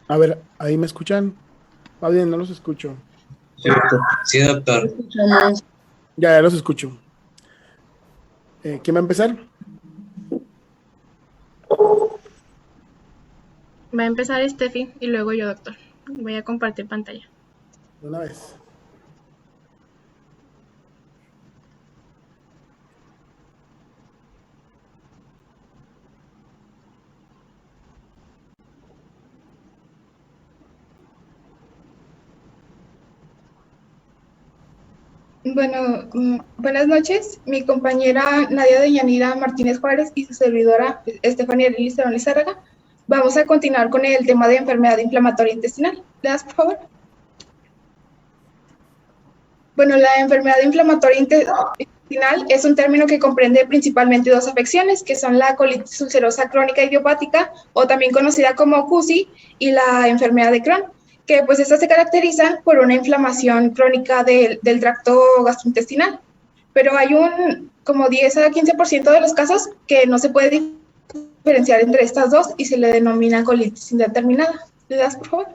A ver, ¿ahí me escuchan? Va bien, no los escucho. Sí, doctor. Sí, doctor. Escuchamos. Ya los escucho. ¿Quién va a empezar? Va a empezar Steffi y luego yo, doctor. Voy a compartir pantalla. De una vez. Bueno, buenas noches. Mi compañera Nadia Deyanira Martínez Juárez y su servidora Estefanía Lilis Cerón Lizárraga. Vamos a continuar con el tema de enfermedad inflamatoria intestinal. ¿Le das, por favor? Bueno, la enfermedad inflamatoria intestinal es un término que comprende principalmente dos afecciones, que son la colitis ulcerosa crónica idiopática, o también conocida como CUSI, y la enfermedad de Crohn, que pues estas se caracterizan por una inflamación crónica del tracto gastrointestinal. Pero hay un como 10 a 15% de los casos que no se puede diferenciar entre estas dos y se le denomina colitis indeterminada. ¿Le das, por favor?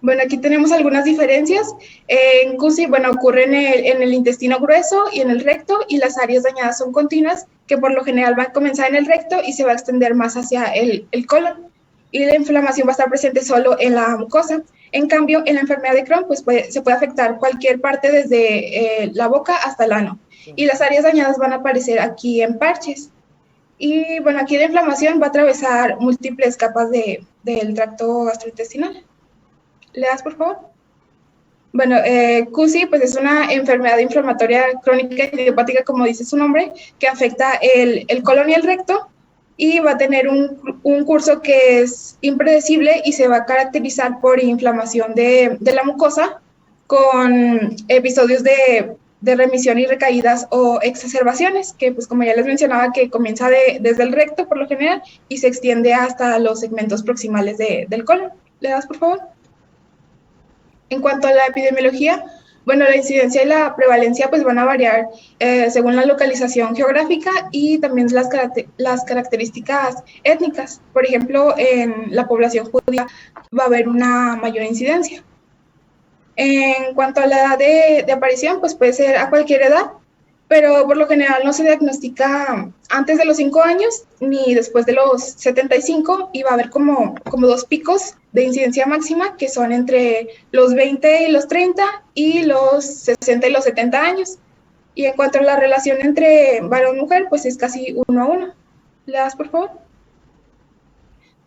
Bueno, aquí tenemos algunas diferencias. En CUSI, bueno, ocurre en el intestino grueso y en el recto, y las áreas dañadas son continuas, que por lo general van a comenzar en el recto y se va a extender más hacia el colon. Y la inflamación va a estar presente solo en la mucosa. En cambio, en la enfermedad de Crohn, pues se puede afectar cualquier parte desde la boca hasta el ano. Y las áreas dañadas van a aparecer aquí en parches. Y bueno, aquí la inflamación va a atravesar múltiples capas del tracto gastrointestinal. ¿Le das, por favor? Bueno, CUSI pues es una enfermedad inflamatoria crónica idiopática, como dice su nombre, que afecta el colon y el recto, y va a tener un curso que es impredecible y se va a caracterizar por inflamación de la mucosa con episodios de remisión y recaídas o exacerbaciones, que pues como ya les mencionaba, que comienza desde el recto por lo general y se extiende hasta los segmentos proximales del colon. ¿Le das, por favor? En cuanto a la epidemiología, bueno, la incidencia y la prevalencia pues van a variar según la localización geográfica y también las características étnicas. Por ejemplo, en la población judía va a haber una mayor incidencia. En cuanto a la edad de aparición, pues puede ser a cualquier edad, pero por lo general no se diagnostica antes de los 5 años ni después de los 75, y va a haber como dos picos de incidencia máxima, que son entre los 20 y los 30 y los 60 y los 70 años. Y en cuanto a la relación entre varón y mujer, pues es casi 1 a 1. ¿Le das, por favor?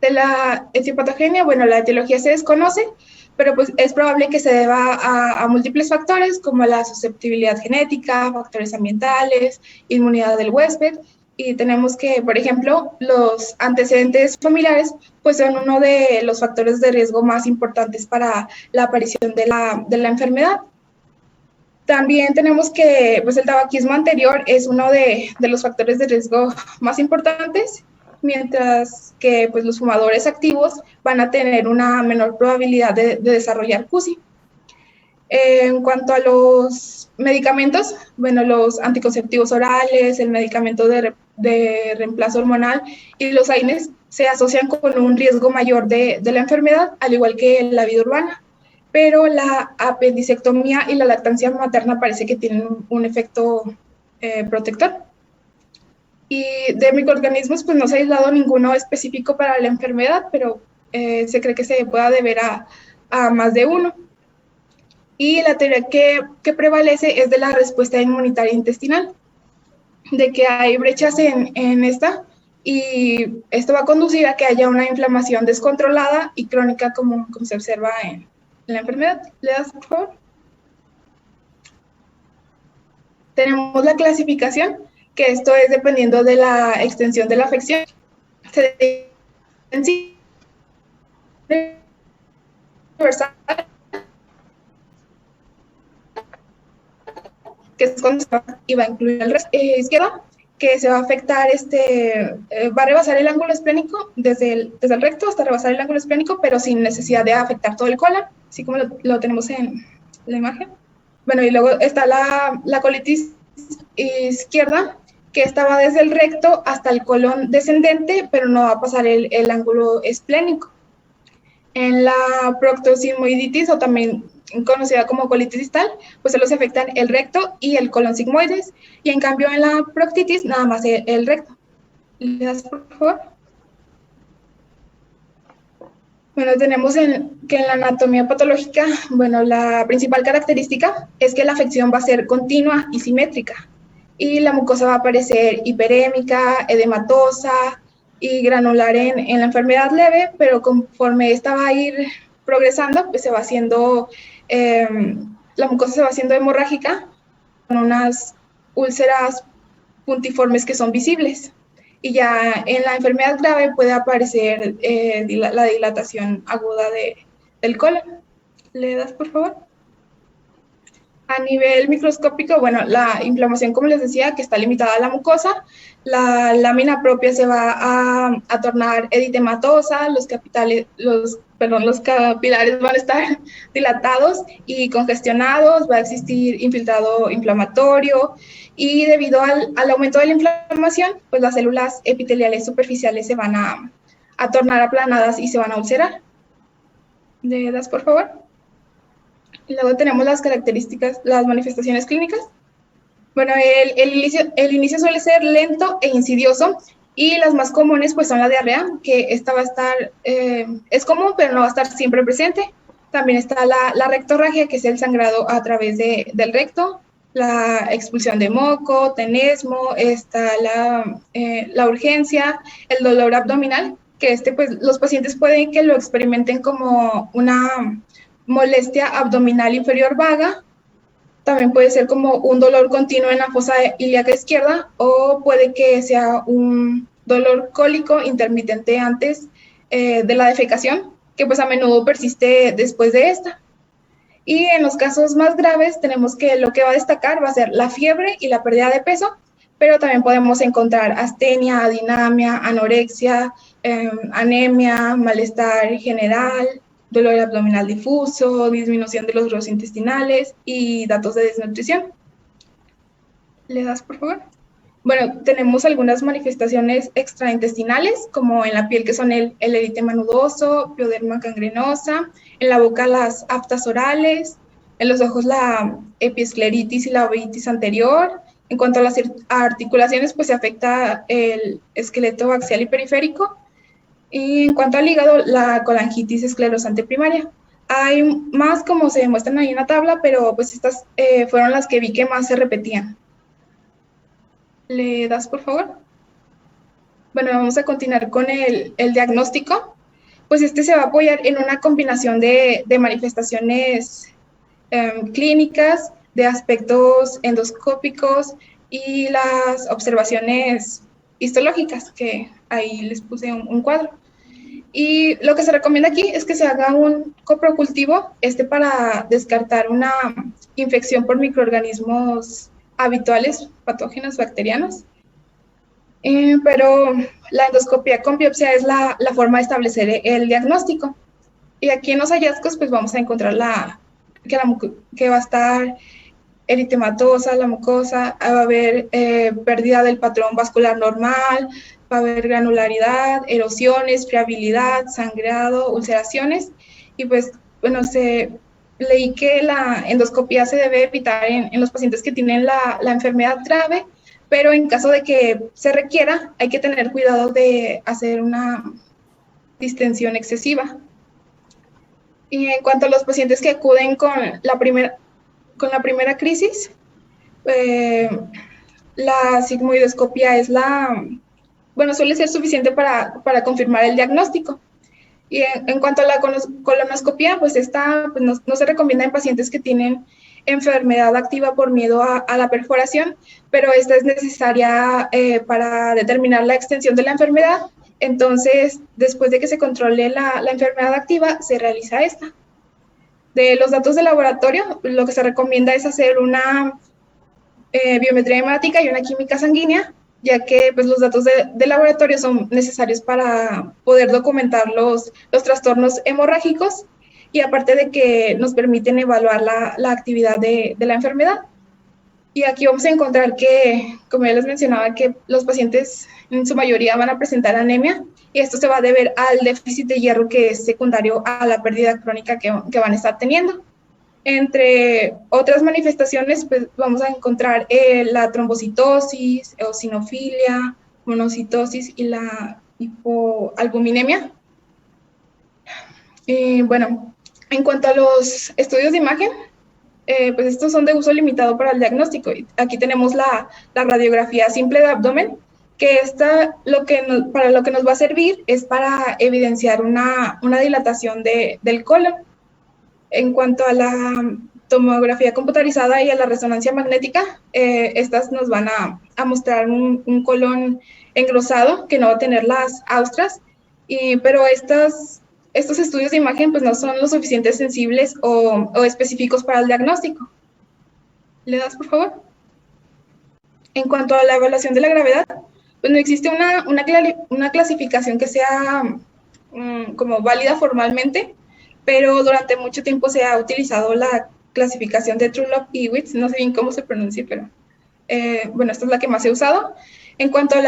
De la etiopatogenia, bueno, la etiología se desconoce, pero pues es probable que se deba a múltiples factores, como la susceptibilidad genética, factores ambientales, inmunidad del huésped, y tenemos que, por ejemplo, los antecedentes familiares pues son uno de los factores de riesgo más importantes para la aparición de la enfermedad. También tenemos que pues el tabaquismo anterior es uno de los factores de riesgo más importantes, mientras que pues los fumadores activos van a tener una menor probabilidad de desarrollar CUSI. En cuanto a los medicamentos, bueno, los anticonceptivos orales, el medicamento de reemplazo hormonal y los AINES se asocian con un riesgo mayor de la enfermedad, al igual que la vida urbana, pero la apendicectomía y la lactancia materna parece que tienen un efecto protector. Y de microorganismos, pues no se ha aislado ninguno específico para la enfermedad, pero se cree que se pueda deber a más de uno. Y la teoría que prevalece es de la respuesta inmunitaria intestinal, de que hay brechas en esta, y esto va a conducir a que haya una inflamación descontrolada y crónica como se observa en la enfermedad. ¿Le das, por favor? Tenemos la clasificación, que esto es dependiendo de la extensión de la afección. Se universal, que es cuando y va a incluir el resto izquierda, que se va a afectar, va a rebasar el ángulo esplénico desde el recto hasta rebasar el ángulo esplénico, pero sin necesidad de afectar todo el colon, así como lo tenemos en la imagen. Bueno, y luego está la colitis izquierda, que esta va desde el recto hasta el colon descendente, pero no va a pasar el ángulo esplénico. En la proctosigmoiditis, o también conocida como colitis distal, pues solo se afectan el recto y el colon sigmoides, y en cambio en la proctitis nada más el recto. ¿Le das, por favor? Bueno, tenemos que en la anatomía patológica, bueno, la principal característica es que la afección va a ser continua y simétrica, y la mucosa va a aparecer hiperémica, edematosa y granular en la enfermedad leve, pero conforme esta va a ir progresando, pues se va haciendo, la mucosa se va haciendo hemorrágica, con unas úlceras puntiformes que son visibles. Y ya en la enfermedad grave puede aparecer la dilatación aguda del colon. ¿Le das, por favor? A nivel microscópico, bueno, la inflamación, como les decía, que está limitada a la mucosa, la lámina propia se va a tornar eritematosa, los capilares van a estar dilatados y congestionados, va a existir infiltrado inflamatorio, y debido al aumento de la inflamación, pues las células epiteliales superficiales se van a tornar aplanadas y se van a ulcerar. ¿Le das, por favor? Y luego tenemos las características, las manifestaciones clínicas. Bueno, el inicio suele ser lento e insidioso, y las más comunes pues son la diarrea, que esta va a estar, es común, pero no va a estar siempre presente. También está la rectorragia, que es el sangrado a través del recto, la expulsión de moco, tenesmo, está la urgencia, el dolor abdominal, que pues los pacientes pueden que lo experimenten como una molestia abdominal inferior vaga. También puede ser como un dolor continuo en la fosa ilíaca izquierda, o puede que sea un dolor cólico intermitente antes de la defecación, que pues a menudo persiste después de esta. Y en los casos más graves tenemos que lo que va a destacar va a ser la fiebre y la pérdida de peso, pero también podemos encontrar astenia, adinamia, anorexia, anemia, malestar general, dolor abdominal difuso, disminución de los glóbulos intestinales y datos de desnutrición. ¿Le das, por favor? Bueno, tenemos algunas manifestaciones extraintestinales, como en la piel, que son el eritema nudoso, pioderma gangrenosa, en la boca las aftas orales, en los ojos la epiescleritis y la uveitis anterior. En cuanto a las articulaciones, pues se afecta el esqueleto axial y periférico. Y en cuanto al hígado, la colangitis esclerosante primaria. Hay más, como se demuestran ahí en la tabla, pero pues estas fueron las que vi que más se repetían. ¿Le das, por favor? Bueno, vamos a continuar con el diagnóstico. Pues se va a apoyar en una combinación de manifestaciones clínicas, de aspectos endoscópicos y las observaciones histológicas, que ahí les puse un cuadro. Y lo que se recomienda aquí es que se haga un coprocultivo para descartar una infección por microorganismos habituales, patógenos, bacterianos. Pero la endoscopia con biopsia es la forma de establecer el diagnóstico. Y aquí en los hallazgos pues vamos a encontrar que va a estar eritematosa la mucosa, va a haber pérdida del patrón vascular normal, va a haber granularidad, erosiones, friabilidad, sangrado, ulceraciones. Y pues, bueno, leí que la endoscopia se debe evitar en los pacientes que tienen la enfermedad grave, pero en caso de que se requiera, hay que tener cuidado de hacer una distensión excesiva. Y en cuanto a los pacientes que acuden con la primera crisis, la sigmoidoscopia suele ser suficiente para confirmar el diagnóstico. Y en cuanto a la colonoscopia, pues no se recomienda en pacientes que tienen enfermedad activa por miedo a la perforación, pero esta es necesaria para determinar la extensión de la enfermedad. Entonces, después de que se controle la enfermedad activa, se realiza esta. De los datos de laboratorio, lo que se recomienda es hacer una biometría hemática y una química sanguínea, ya que pues, los datos de laboratorio son necesarios para poder documentar los trastornos hemorrágicos, y aparte de que nos permiten evaluar la actividad de la enfermedad. Y aquí vamos a encontrar que, como ya les mencionaba, que los pacientes en su mayoría van a presentar anemia y esto se va a deber al déficit de hierro que es secundario a la pérdida crónica que van a estar teniendo. Entre otras manifestaciones, pues vamos a encontrar la trombocitosis, eosinofilia, monocitosis y la hipoalbuminemia. Bueno, en cuanto a los estudios de imagen, pues estos son de uso limitado para el diagnóstico. Aquí tenemos la radiografía simple de abdomen, que para lo que nos va a servir es para evidenciar una dilatación del colon. En cuanto a la tomografía computarizada y a la resonancia magnética, estas nos van a mostrar un colon engrosado que no va a tener las austras, pero estos estudios de imagen pues no son lo suficiente sensibles o específicos para el diagnóstico. ¿Le das, por favor? En cuanto a la evaluación de la gravedad, pues no existe una clasificación que sea como válida formalmente, pero durante mucho tiempo se ha utilizado la clasificación de Trulop-Iwitz, no sé bien cómo se pronuncia, pero bueno, esta es la que más he usado. En cuanto a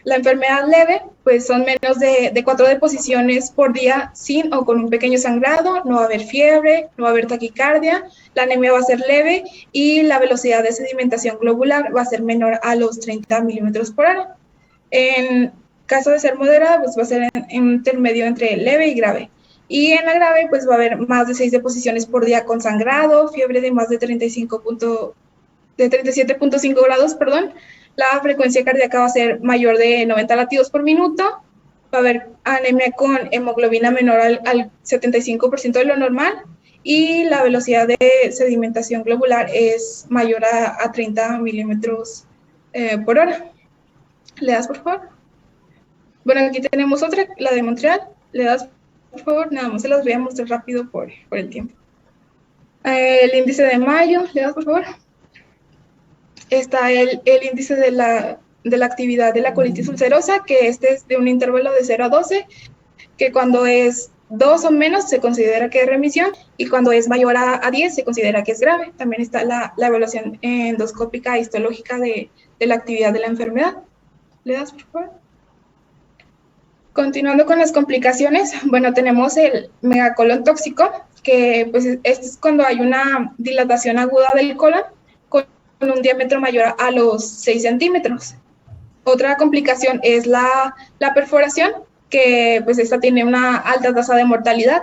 la enfermedad leve, pues son menos de 4 deposiciones por día sin o con un pequeño sangrado, no va a haber fiebre, no va a haber taquicardia, la anemia va a ser leve y la velocidad de sedimentación globular va a ser menor a los 30 milímetros por hora. En caso de ser moderada, pues va a ser en intermedio entre leve y grave. Y en la grave, pues va a haber más de 6 deposiciones por día con sangrado, fiebre de más de 37.5 grados, perdón. La frecuencia cardíaca va a ser mayor de 90 latidos por minuto. Va a haber anemia con hemoglobina menor al 75% de lo normal. Y la velocidad de sedimentación globular es mayor a 30 milímetros por hora. ¿Le das, por favor? Bueno, aquí tenemos otra, la de Montreal. ¿Le das, por favor? Nada más se las voy a mostrar rápido por el tiempo. El índice de Mayo, ¿le das, por favor? Está el índice de la actividad de la colitis ulcerosa, que este es de un intervalo de 0 a 12, que cuando es 2 o menos se considera que es remisión, y cuando es mayor a 10 se considera que es grave. También está la evaluación endoscópica histológica de la actividad de la enfermedad. ¿Le das, por favor? Continuando con las complicaciones, bueno, tenemos el megacolon tóxico, que pues este es cuando hay una dilatación aguda del colon con un diámetro mayor a los 6 centímetros. Otra complicación es la perforación, que pues esta tiene una alta tasa de mortalidad.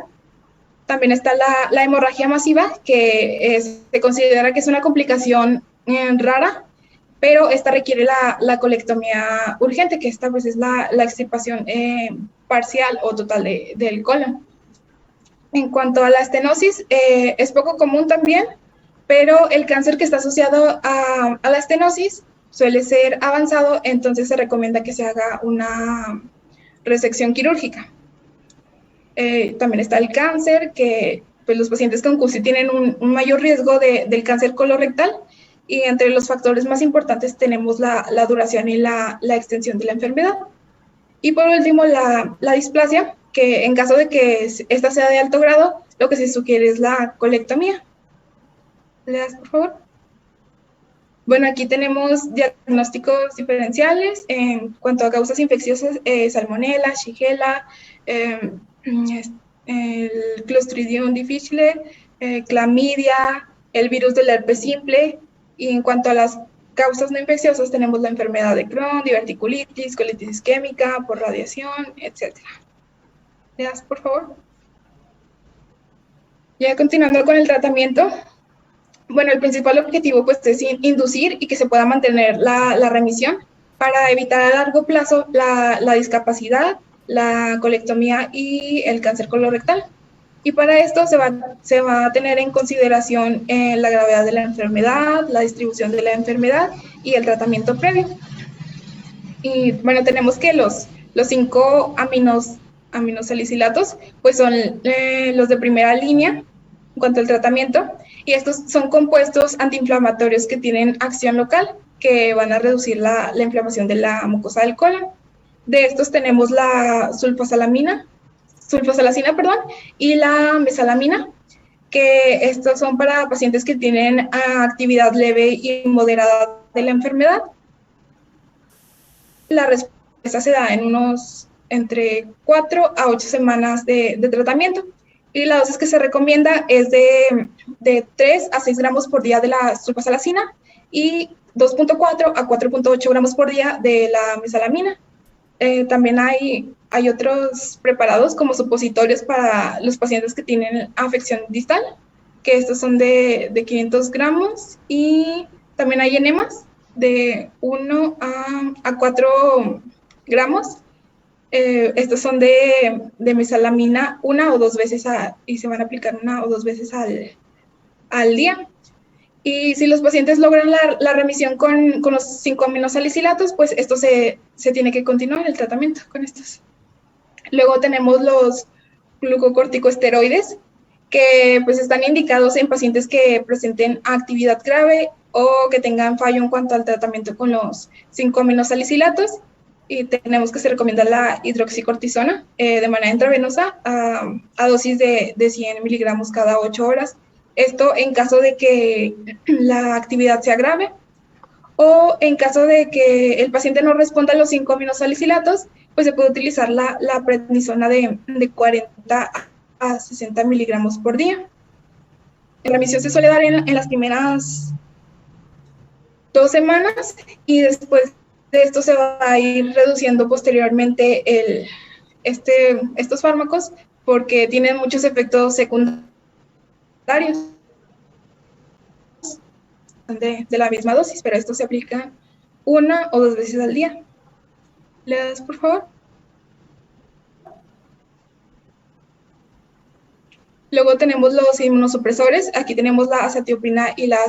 También está la hemorragia masiva, que se considera que es una complicación rara, pero esta requiere la colectomía urgente, que esta pues es la extirpación parcial o total del colon. En cuanto a la estenosis, es poco común también, pero el cáncer que está asociado a la estenosis suele ser avanzado, entonces se recomienda que se haga una resección quirúrgica. También está el cáncer, que pues los pacientes con CUSI tienen un mayor riesgo del cáncer colorectal, y entre los factores más importantes tenemos la duración y la extensión de la enfermedad. Y por último, la displasia, que en caso de que esta sea de alto grado, lo que se sugiere es la colectomía. ¿Le das, por favor? Bueno, aquí tenemos diagnósticos diferenciales en cuanto a causas infecciosas, Salmonella, Shigella, el Clostridium difficile, clamidia, el virus del herpes simple. Y en cuanto a las causas no infecciosas, tenemos la enfermedad de Crohn, diverticulitis, colitis isquémica, por radiación, etc. ¿Le das, por favor? Ya continuando con el tratamiento, bueno, el principal objetivo pues es inducir y que se pueda mantener la remisión para evitar a largo plazo la discapacidad, la colectomía y el cáncer colorectal. Y para esto se va a tener en consideración la gravedad de la enfermedad, la distribución de la enfermedad y el tratamiento previo. Y bueno, tenemos que los 5 aminosalicilatos pues son los de primera línea en cuanto al tratamiento, y estos son compuestos antiinflamatorios que tienen acción local, que van a reducir la inflamación de la mucosa del colon. De estos tenemos la sulfasalacina, y la mesalamina. que estos son para pacientes que tienen actividad leve y moderada de la enfermedad. La respuesta se da en entre 4 a 8 semanas de tratamiento. Y la dosis que se recomienda es de 3 a 6 gramos por día de la sulfasalazina y 2.4 a 4.8 gramos por día de la mesalamina. También hay otros preparados como supositorios para los pacientes que tienen afección distal, que estos son de 500 gramos, y también hay enemas de 1 a 4 gramos. Estos son de mesalamina 1 o 2 veces y se van a aplicar 1 o 2 veces al día. Y si los pacientes logran la remisión con los 5-aminosalicilatos, pues esto se tiene que continuar el tratamiento con estos. Luego tenemos los glucocorticosteroides, que pues están indicados en pacientes que presenten actividad grave o que tengan fallo en cuanto al tratamiento con los 5-aminosalicilatos. Y tenemos que se recomienda la hidroxicortisona de manera intravenosa a dosis de 100 miligramos cada 8 horas. Esto en caso de que la actividad sea grave o en caso de que el paciente no responda a los 5-aminosalicilatos, pues se puede utilizar la prednisona de 40 a 60 miligramos por día. La remisión se suele dar en las primeras 2 semanas y después de esto se va a ir reduciendo posteriormente estos fármacos porque tienen muchos efectos secundarios de la misma dosis, pero esto se aplica 1 o 2 veces al día. ¿Le das, por favor? Luego tenemos los inmunosupresores. Aquí tenemos la azatioprina y la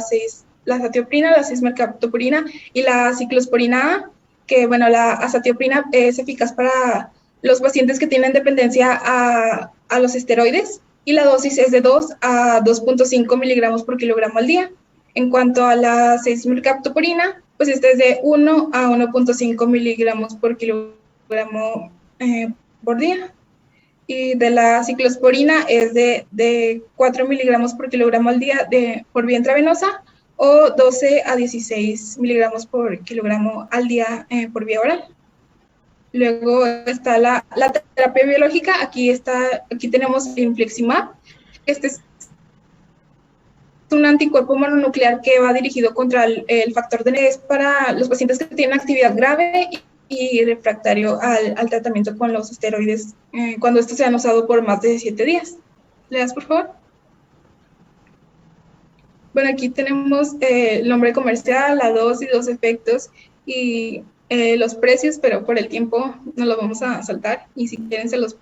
6-mercaptopurina y la ciclosporina A, que bueno, la azatioprina es eficaz para los pacientes que tienen dependencia a los esteroides y la dosis es de 2 a 2.5 miligramos por kilogramo al día. En cuanto a la 6-mercaptopurina, pues esta es de 1 a 1.5 miligramos por kilogramo por día. Y de la ciclosporina es de 4 miligramos por kilogramo al día por vía intravenosa o 12 a 16 miligramos por kilogramo al día por vía oral. Luego está la terapia biológica. Aquí tenemos infliximab. Este es un anticuerpo mononuclear que va dirigido contra el factor de es para los pacientes que tienen actividad grave y refractario al tratamiento con los esteroides cuando estos se han usado por más de 7 días. ¿Le das, por favor? Bueno, aquí tenemos el nombre comercial, la dosis, los efectos y los precios, pero por el tiempo no los vamos a saltar y si quieren se los...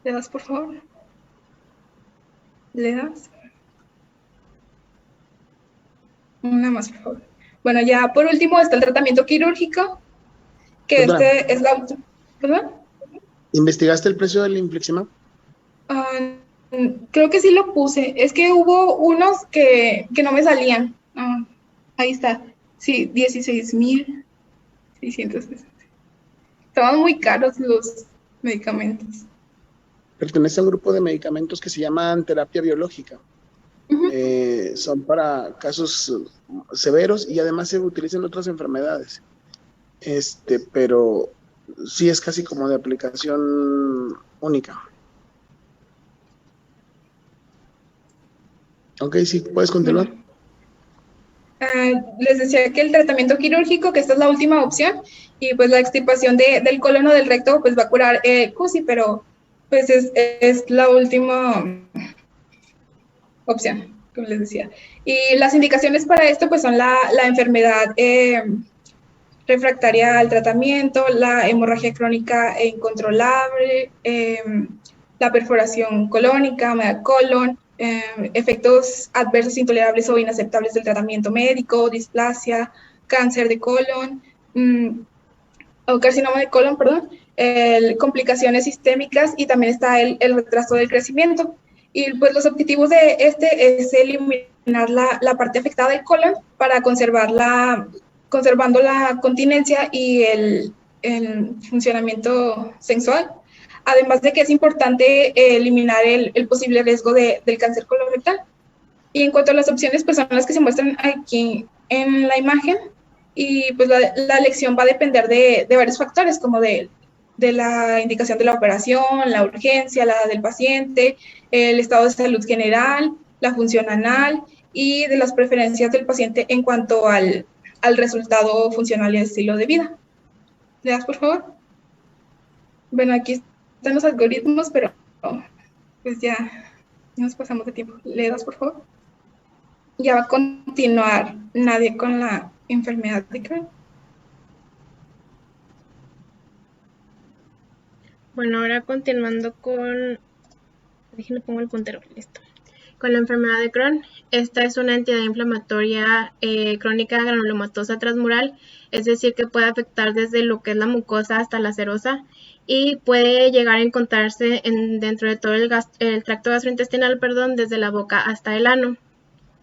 ¿Le das, por favor? ¿Le das? Una más, por favor. Bueno, ya por último está el tratamiento quirúrgico, que es la última. ¿Perdón? ¿Investigaste el precio del infliximab? Creo que sí lo puse. Es que hubo unos que no me salían. Ahí está. Sí, 16,660. Estaban muy caros los medicamentos. Pertenece a un grupo de medicamentos que se llaman terapia biológica. Son para casos severos y además se utilizan en otras enfermedades. Pero sí es casi como de aplicación única. Ok, sí, puedes continuar. Les decía que el tratamiento quirúrgico, que esta es la última opción, y pues la extirpación del colon o del recto, pues va a curar CUSI, pero pues es la última opción, como les decía. Y las indicaciones para esto pues son la enfermedad refractaria al tratamiento, la hemorragia crónica e incontrolable, la perforación colónica, megacolon, efectos adversos intolerables o inaceptables del tratamiento médico, displasia, cáncer de colon, o carcinoma de colon, perdón, complicaciones sistémicas y también está el retraso del crecimiento. Y pues los objetivos de es eliminar la parte afectada del colon para conservando la continencia y el funcionamiento sexual, además de que es importante eliminar el posible riesgo del cáncer colorectal. Y en cuanto a las opciones, pues son las que se muestran aquí en la imagen, y pues la elección va a depender de varios factores, como de la indicación de la operación, la urgencia, la edad del paciente, el estado de salud general, la función anal y de las preferencias del paciente en cuanto al resultado funcional y el estilo de vida. ¿Le das, por favor? Bueno, aquí están los algoritmos, pero pues ya nos pasamos de tiempo. ¿Le das, por favor? Ya va a continuar nadie con la enfermedad de Crohn. Bueno, ahora continuando con... Déjenme pongo el puntero, listo. Con la enfermedad de Crohn, esta es una entidad inflamatoria crónica granulomatosa transmural, es decir, que puede afectar desde lo que es la mucosa hasta la serosa y puede llegar a encontrarse dentro de todo el tracto gastrointestinal, desde la boca hasta el ano.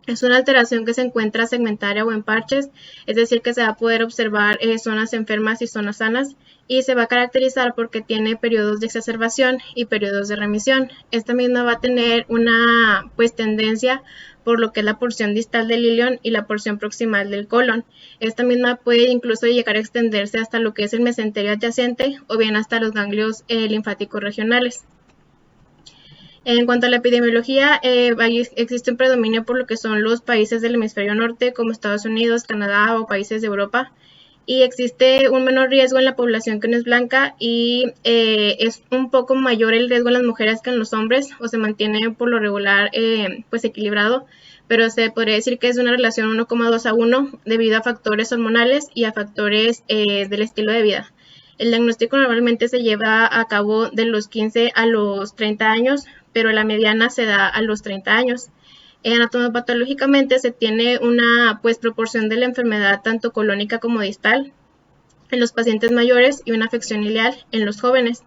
Es una alteración que se encuentra segmentaria o en parches, es decir, que se va a poder observar zonas enfermas y zonas sanas, y se va a caracterizar porque tiene periodos de exacerbación y periodos de remisión. Esta misma va a tener una tendencia por lo que es la porción distal del ilion y la porción proximal del colon. Esta misma puede incluso llegar a extenderse hasta lo que es el mesenterio adyacente o bien hasta los ganglios linfáticos regionales. En cuanto a la epidemiología, existe un predominio por lo que son los países del hemisferio norte, como Estados Unidos, Canadá o países de Europa, y existe un menor riesgo en la población que no es blanca y es un poco mayor el riesgo en las mujeres que en los hombres, o se mantiene por lo regular equilibrado, pero se podría decir que es una relación 1,2 a 1 debido a factores hormonales y a factores del estilo de vida. El diagnóstico normalmente se lleva a cabo de los 15 a los 30 años, pero la mediana se da a los 30 años. Anatomopatológicamente se tiene una proporción de la enfermedad tanto colónica como distal en los pacientes mayores y una afección ileal en los jóvenes.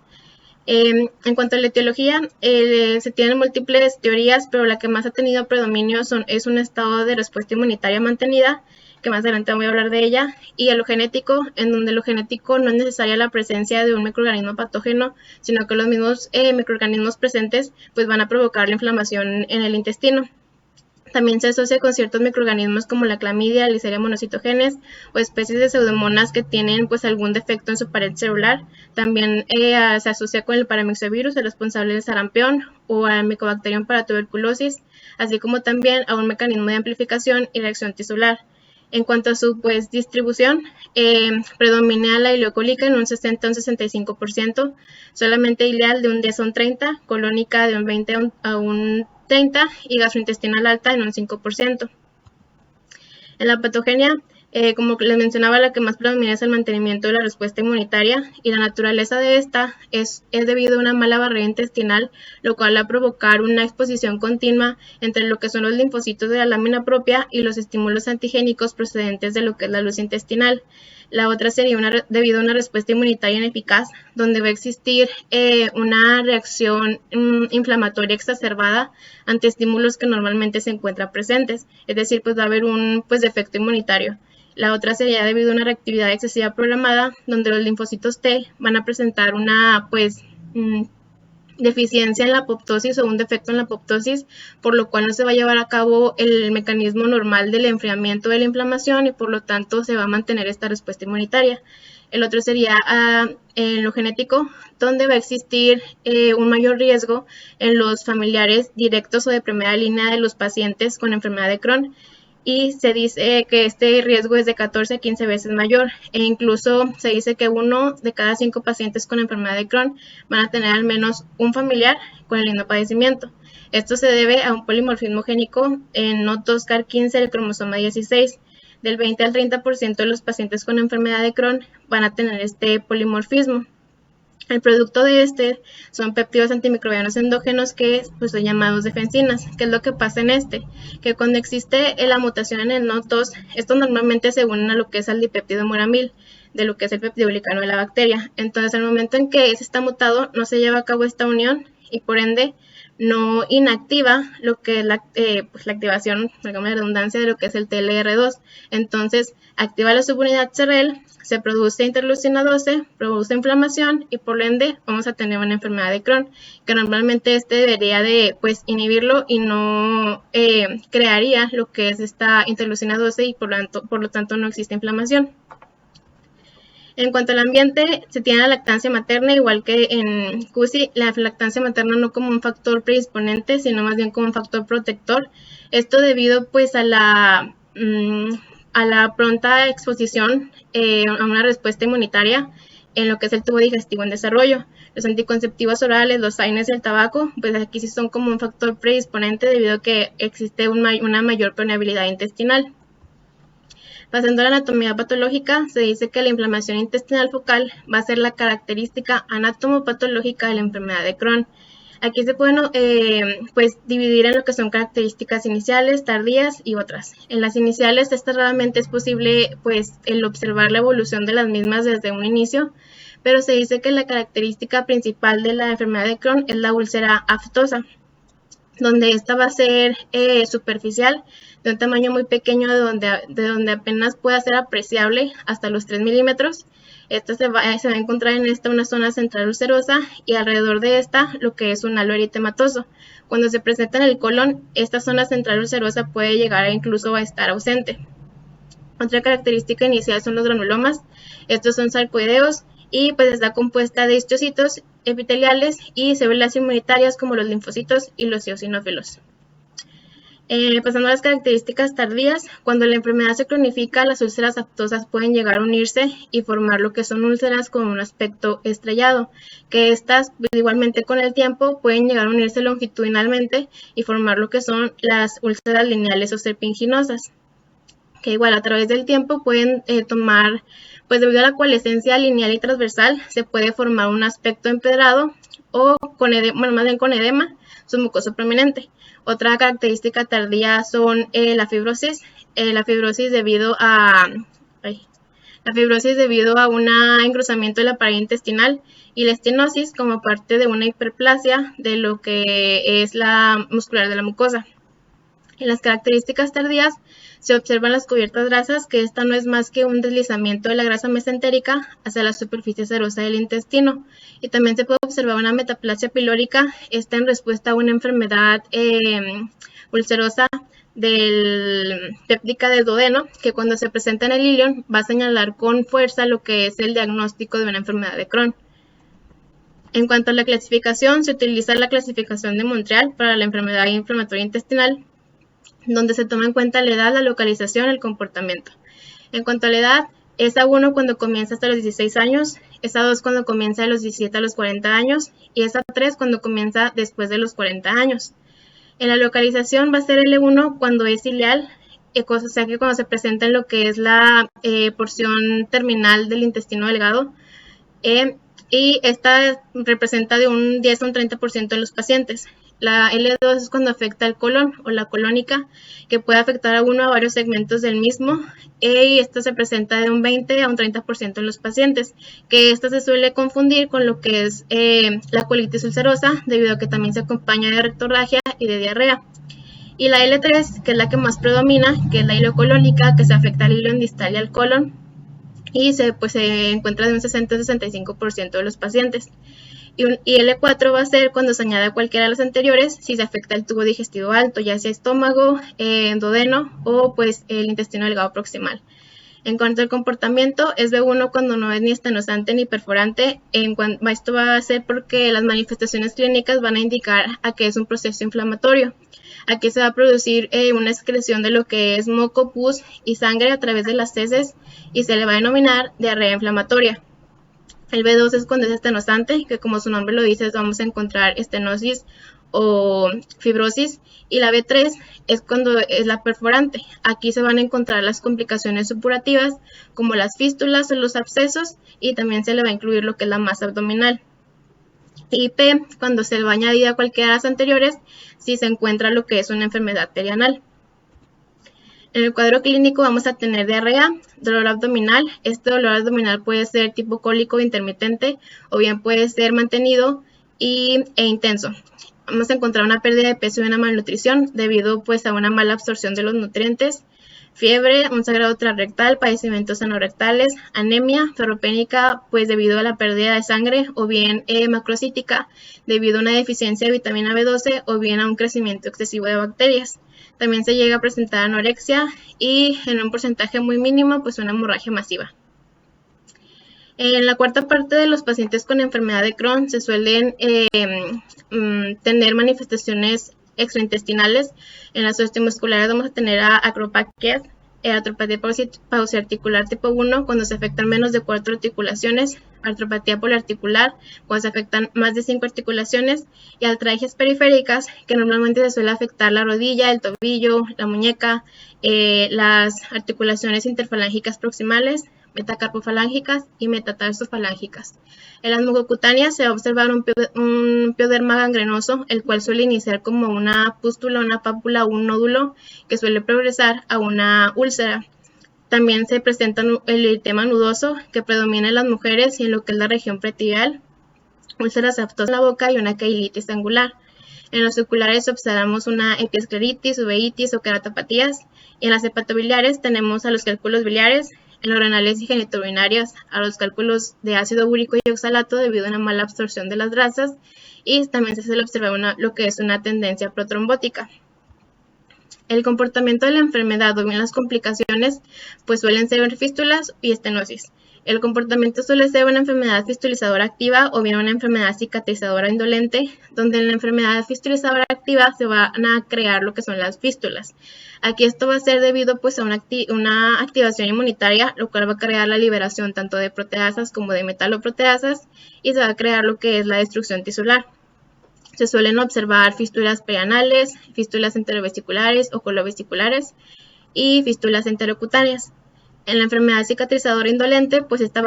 En cuanto a la etiología, se tienen múltiples teorías, pero la que más ha tenido predominio es un estado de respuesta inmunitaria mantenida, que más adelante voy a hablar de ella, y a lo genético, en donde lo genético no es necesaria la presencia de un microorganismo patógeno, sino que los mismos microorganismos presentes van a provocar la inflamación en el intestino. También se asocia con ciertos microorganismos como la clamidia, Listeria monocytogenes o especies de pseudomonas que tienen algún defecto en su pared celular. También se asocia con el paramyxovirus, el responsable del sarampión, o al Mycobacterium para tuberculosis, así como también a un mecanismo de amplificación y reacción tisular. En cuanto a su distribución, predomina la ileocólica en un 60 a un 65%, solamente ileal de un 10 a un 30%, colónica de un 20 a un 30% y gastrointestinal alta en un 5%. En la patogenia, como les mencionaba, la que más predomina es el mantenimiento de la respuesta inmunitaria, y la naturaleza de esta es debido a una mala barrera intestinal, lo cual va a provocar una exposición continua entre lo que son los linfocitos de la lámina propia y los estímulos antigénicos procedentes de lo que es la luz intestinal. La otra sería debido a una respuesta inmunitaria ineficaz, donde va a existir una reacción inflamatoria exacerbada ante estímulos que normalmente se encuentran presentes, es decir, va a haber un defecto inmunitario. La otra sería debido a una reactividad excesiva programada, donde los linfocitos T van a presentar una deficiencia en la apoptosis o un defecto en la apoptosis, por lo cual no se va a llevar a cabo el mecanismo normal del enfriamiento de la inflamación y por lo tanto se va a mantener esta respuesta inmunitaria. El otro sería en lo genético, donde va a existir un mayor riesgo en los familiares directos o de primera línea de los pacientes con enfermedad de Crohn, y se dice que este riesgo es de 14 a 15 veces mayor, e incluso se dice que 1 de cada 5 pacientes con enfermedad de Crohn van a tener al menos un familiar con el mismo padecimiento. Esto se debe a un polimorfismo génico en NOT2-CAR15 del cromosoma 16. Del 20 al 30% de los pacientes con enfermedad de Crohn van a tener este polimorfismo. El producto de este son péptidos antimicrobianos endógenos que son llamados defensinas. ¿Qué es lo que pasa en este? Que cuando existe la mutación en el NOT2, esto normalmente se une a lo que es al dipéptido muramil, de lo que es el peptidoglicano de la bacteria. Entonces, al momento en que ese está mutado, no se lleva a cabo esta unión y por ende no inactiva lo que es pues la activación, digamos, la redundancia de lo que es el TLR2. Entonces, activa la subunidad CEREL, se produce interleucina 12, produce inflamación y por ende vamos a tener una enfermedad de Crohn, que normalmente debería de pues inhibirlo y no crearía lo que es esta interleucina 12 y por lo tanto no existe inflamación. En cuanto al ambiente, se tiene la lactancia materna, igual que en CUSI, la lactancia materna no como un factor predisponente, sino más bien como un factor protector. Esto debido pues a la pronta exposición a una respuesta inmunitaria en lo que es el tubo digestivo en desarrollo. Los anticonceptivos orales, los AINES y el tabaco, pues aquí sí son como un factor predisponente debido a que existe una mayor permeabilidad intestinal. Pasando a la anatomía patológica, se dice que la inflamación intestinal focal va a ser la característica anatomopatológica de la enfermedad de Crohn. Aquí se pueden pues dividir en lo que son características iniciales, tardías y otras. En las iniciales, raramente es posible pues el observar la evolución de las mismas desde un inicio, pero se dice que la característica principal de la enfermedad de Crohn es la úlcera aftosa, donde esta va a ser superficial, de un tamaño muy pequeño, de donde apenas pueda ser apreciable hasta los 3 milímetros. Esta se va a encontrar en una zona central ulcerosa y alrededor de esta lo que es un halo eritematoso. Cuando se presenta en el colon, esta zona central ulcerosa puede llegar incluso a estar ausente. Otra característica inicial son los granulomas. Estos son sarcoideos y pues está compuesta de histocitos epiteliales y células inmunitarias como los linfocitos y los eosinófilos. Pasando a las características tardías, cuando la enfermedad se cronifica, las úlceras aftosas pueden llegar a unirse y formar lo que son úlceras con un aspecto estrellado, que estas igualmente con el tiempo pueden llegar a unirse longitudinalmente y formar lo que son las úlceras lineales o serpiginosas, que igual a través del tiempo pueden tomar, pues debido a la coalescencia lineal y transversal, se puede formar un aspecto empedrado o con edema, más bien con edema submucoso prominente. Otra característica tardía son la fibrosis. La fibrosis debido a un engrosamiento de la pared intestinal y la estenosis como parte de una hiperplasia de lo que es la muscular de la mucosa. En las características tardías se observan las cubiertas grasas, que esta no es más que un deslizamiento de la grasa mesentérica hacia la superficie serosa del intestino. Y también se puede observar una metaplasia pilórica, esta en respuesta a una enfermedad ulcerosa péptica del duodeno, que cuando se presenta en el ilion va a señalar con fuerza lo que es el diagnóstico de una enfermedad de Crohn. En cuanto a la clasificación, se utiliza la clasificación de Montreal para la enfermedad inflamatoria intestinal, donde se toma en cuenta la edad, la localización y el comportamiento. En cuanto a la edad, es A1 cuando comienza hasta los 16 años, es A2 cuando comienza de los 17 a los 40 años y es A3 cuando comienza después de los 40 años. En la localización va a ser L1 cuando es ileal, o sea que cuando se presenta en lo que es la porción terminal del intestino delgado, y esta representa de un 10 a un 30% en los pacientes. La L2 es cuando afecta al colon o la colónica, que puede afectar a uno o varios segmentos del mismo, y esta se presenta de un 20 a un 30% en los pacientes, que esta se suele confundir con lo que es la colitis ulcerosa, debido a que también se acompaña de rectorragia y de diarrea. Y la L3, que es la que más predomina, que es la ileocolónica, que se afecta al ilion distal y al colon, y se encuentra de un 60 a 65% de los pacientes. Y L4 va a ser cuando se añade a cualquiera de las anteriores si se afecta el tubo digestivo alto, ya sea estómago, duodeno o pues el intestino delgado proximal. En cuanto al comportamiento, es B1 cuando no es ni estenosante ni perforante. Esto va a ser porque las manifestaciones clínicas van a indicar a que es un proceso inflamatorio. Aquí se va a producir una excreción de lo que es moco, pus y sangre a través de las heces y se le va a denominar diarrea inflamatoria. El B2 es cuando es estenosante, que como su nombre lo dice, vamos a encontrar estenosis o fibrosis. Y la B3 es cuando es la perforante. Aquí se van a encontrar las complicaciones supurativas, como las fístulas o los abscesos, y también se le va a incluir lo que es la masa abdominal. Y P, cuando se le va a añadir a cualquiera de las anteriores, si se encuentra lo que es una enfermedad perianal. En el cuadro clínico vamos a tener diarrea, dolor abdominal. Este dolor abdominal puede ser tipo cólico intermitente o bien puede ser mantenido e intenso. vamos a encontrar una pérdida de peso y una malnutrición debido pues a una mala absorción de los nutrientes, fiebre, un sangrado transrectal, padecimientos anorrectales, anemia ferropénica pues debido a la pérdida de sangre, o bien macrocítica debido a una deficiencia de vitamina B12, o bien a un crecimiento excesivo de bacterias. También se llega a presentar anorexia y en un porcentaje muy mínimo pues una hemorragia masiva. En la cuarta parte de los pacientes con enfermedad de Crohn se suelen tener manifestaciones extraintestinales. En las osteomusculares vamos a tener acropaquias, artropatía pauciarticular tipo 1 cuando se afectan menos de 4 articulaciones, artropatía poliarticular cuando se afectan más de 5 articulaciones, y artralgias periféricas que normalmente se suele afectar la rodilla, el tobillo, la muñeca, las articulaciones interfalángicas proximales, metacarpofalángicas y metatarsofalángicas. En las mucocutáneas se va a observar un pioderma gangrenoso, el cual suele iniciar como una pústula, una pápula o un nódulo que suele progresar a una úlcera. También se presenta el eritema nudoso que predomina en las mujeres y en lo que es la región pretibial, úlceras aftosas en la boca y una queilitis angular. En los oculares observamos una epiescleritis, uveitis o queratopatías, y en las hepatobiliares tenemos a los cálculos biliares, en los renales y genitourinarias a los cálculos de ácido úrico y oxalato debido a una mala absorción de las grasas, y también se suele observar lo que es una tendencia protrombótica. El comportamiento de la enfermedad o bien las complicaciones pues suelen ser fístulas y estenosis. El comportamiento suele ser una enfermedad fistulizadora activa o bien una enfermedad cicatrizadora indolente, donde en la enfermedad fistulizadora activa se van a crear lo que son las fístulas. Aquí esto va a ser debido pues a una activación inmunitaria, lo cual va a crear la liberación tanto de proteasas como de metaloproteasas, y se va a crear lo que es la destrucción tisular. Se suelen observar fístulas perianales, fístulas enterovesiculares o colovesiculares y fístulas enterocutáneas. En la enfermedad cicatrizadora indolente, pues esta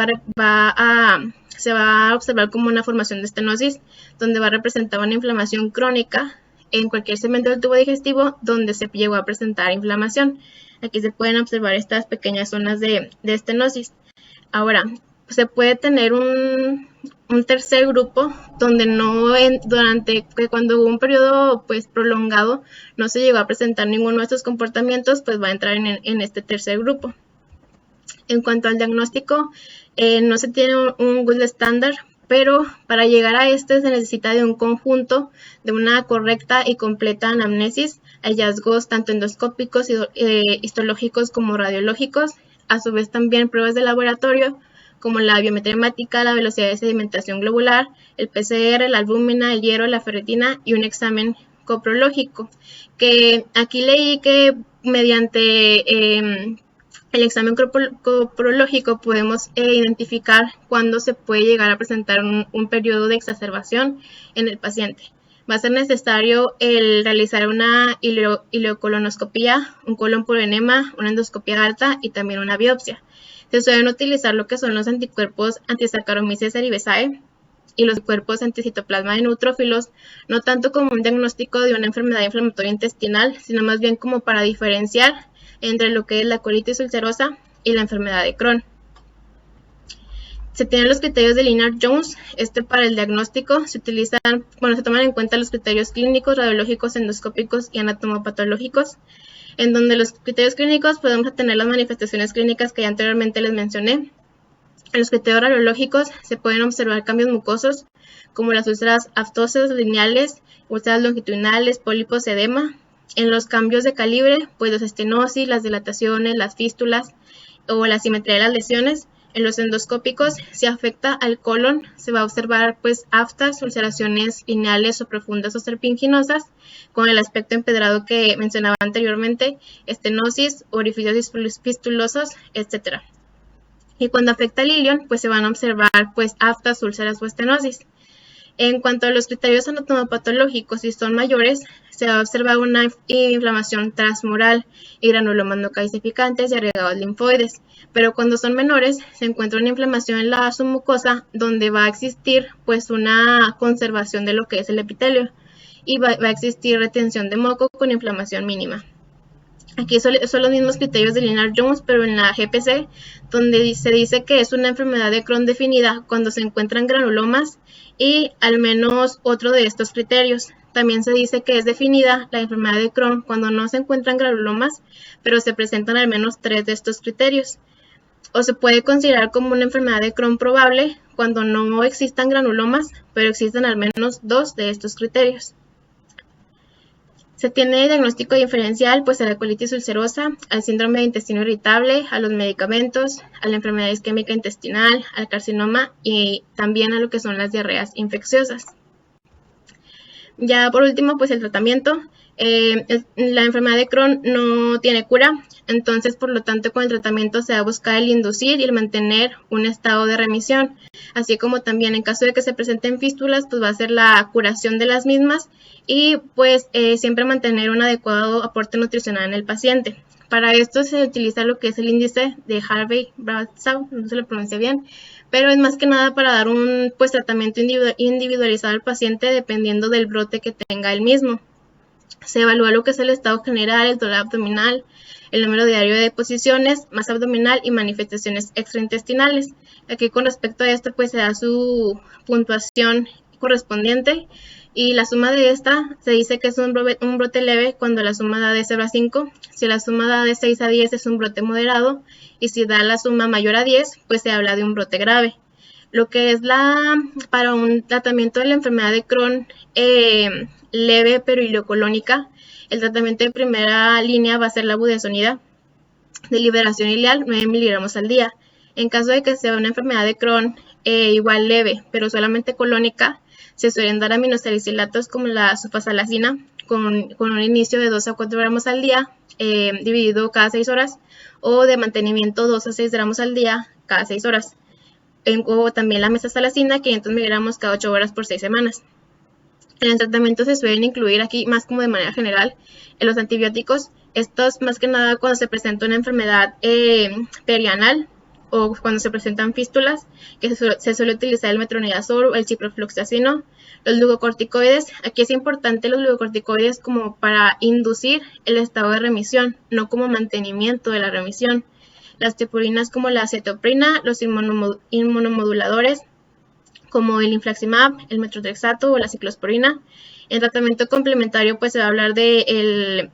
se va a observar como una formación de estenosis, donde va a representar una inflamación crónica en cualquier segmento del tubo digestivo donde se llegó a presentar inflamación. Aquí se pueden observar estas pequeñas zonas de estenosis. Ahora, se puede tener un tercer grupo donde cuando hubo un periodo pues prolongado no se llegó a presentar ninguno de estos comportamientos, pues va a entrar en este tercer grupo. En cuanto al diagnóstico, no se tiene un gold estándar, pero para llegar a este se necesita de un conjunto de una correcta y completa anamnesis, hallazgos tanto endoscópicos, histológicos como radiológicos, a su vez también pruebas de laboratorio como la biometría hemática, la velocidad de sedimentación globular, el PCR, la albúmina, el hierro, la ferritina y un examen coprológico, que aquí leí que mediante el examen coprológico podemos identificar cuándo se puede llegar a presentar un periodo de exacerbación en el paciente. Va a ser necesario el realizar una ileocolonoscopía, un colon por enema, una endoscopia alta y también una biopsia. Se suelen utilizar lo que son los anticuerpos anti-Saccharomyces cerevisiae y los cuerpos anticitoplasma de neutrófilos, no tanto como un diagnóstico de una enfermedad inflamatoria intestinal, sino más bien como para diferenciar entre lo que es la colitis ulcerosa y la enfermedad de Crohn. Se tienen los criterios de Lennard-Jones. Para el diagnóstico se toman en cuenta los criterios clínicos, radiológicos, endoscópicos y anatomopatológicos, en donde los criterios clínicos podemos tener las manifestaciones clínicas que ya anteriormente les mencioné. En los criterios radiológicos se pueden observar cambios mucosos como las úlceras aftosas lineales, úlceras longitudinales, pólipos, edema. En los cambios de calibre, pues los estenosis, las dilataciones, las fístulas o la simetría de las lesiones. En los endoscópicos, si afecta al colon, se va a observar pues aftas, ulceraciones lineales o profundas o serpiginosas, con el aspecto empedrado que mencionaba anteriormente, estenosis, orificios fistulosos, etc. Y cuando afecta al ilion, pues se van a observar pues aftas, úlceras o estenosis. En cuanto a los criterios anatomopatológicos, si son mayores, se va a observar una inflamación transmural y granulomas no calcificantes y agregados linfoides. Pero cuando son menores, se encuentra una inflamación en la submucosa donde va a existir pues una conservación de lo que es el epitelio y va a existir retención de moco con inflamación mínima. Aquí son los mismos criterios de Lennard-Jones, pero en la GPC, donde se dice que es una enfermedad de Crohn definida cuando se encuentran granulomas y al menos otro de estos criterios. También se dice que es definida la enfermedad de Crohn cuando no se encuentran granulomas, pero se presentan al menos 3 de estos criterios. O se puede considerar como una enfermedad de Crohn probable cuando no existan granulomas, pero existen al menos 2 de estos criterios. Se tiene diagnóstico diferencial pues a la colitis ulcerosa, al síndrome de intestino irritable, a los medicamentos, a la enfermedad isquémica intestinal, al carcinoma y también a lo que son las diarreas infecciosas. Ya por último, pues el tratamiento. La enfermedad de Crohn no tiene cura, entonces por lo tanto con el tratamiento se va a buscar el inducir y el mantener un estado de remisión, así como también en caso de que se presenten fístulas, pues va a ser la curación de las mismas y pues siempre mantener un adecuado aporte nutricional en el paciente. Para esto se utiliza lo que es el índice de Harvey-Bradshaw, no se lo pronuncia bien, pero es más que nada para dar un pues tratamiento individualizado al paciente dependiendo del brote que tenga él mismo. Se evalúa lo que es el estado general, el dolor abdominal, el número diario de deposiciones, masa abdominal y manifestaciones extraintestinales. Aquí con respecto a esto pues se da su puntuación correspondiente y la suma de esta se dice que es un brote leve cuando la suma da de 0 a 5, si la suma da de 6 a 10 es un brote moderado y si da la suma mayor a 10 pues se habla de un brote grave. Lo que es para un tratamiento de la enfermedad de Crohn leve pero ileocolónica, el tratamiento de primera línea va a ser la budesonida de liberación ileal 9 miligramos al día. En caso de que sea una enfermedad de Crohn igual leve pero solamente colónica, se suelen dar aminosalicilatos como la sulfasalazina con un inicio de 2 a 4 gramos al día dividido cada 6 horas o de mantenimiento 2 a 6 gramos al día cada 6 horas. O también la mesasalacina 500 miligramos cada 8 horas por 6 semanas. En el tratamiento se suelen incluir aquí más como de manera general en los antibióticos. Estos más que nada cuando se presenta una enfermedad perianal o cuando se presentan fístulas, que se suele utilizar el metronidazol o el ciprofloxacino. Los glucocorticoides, aquí es importante los glucocorticoides como para inducir el estado de remisión, no como mantenimiento de la remisión. Las tepurinas como la acetoprina, los inmunomoduladores como el infliximab, el metrotrexato o la ciclosporina. En tratamiento complementario pues se va a hablar de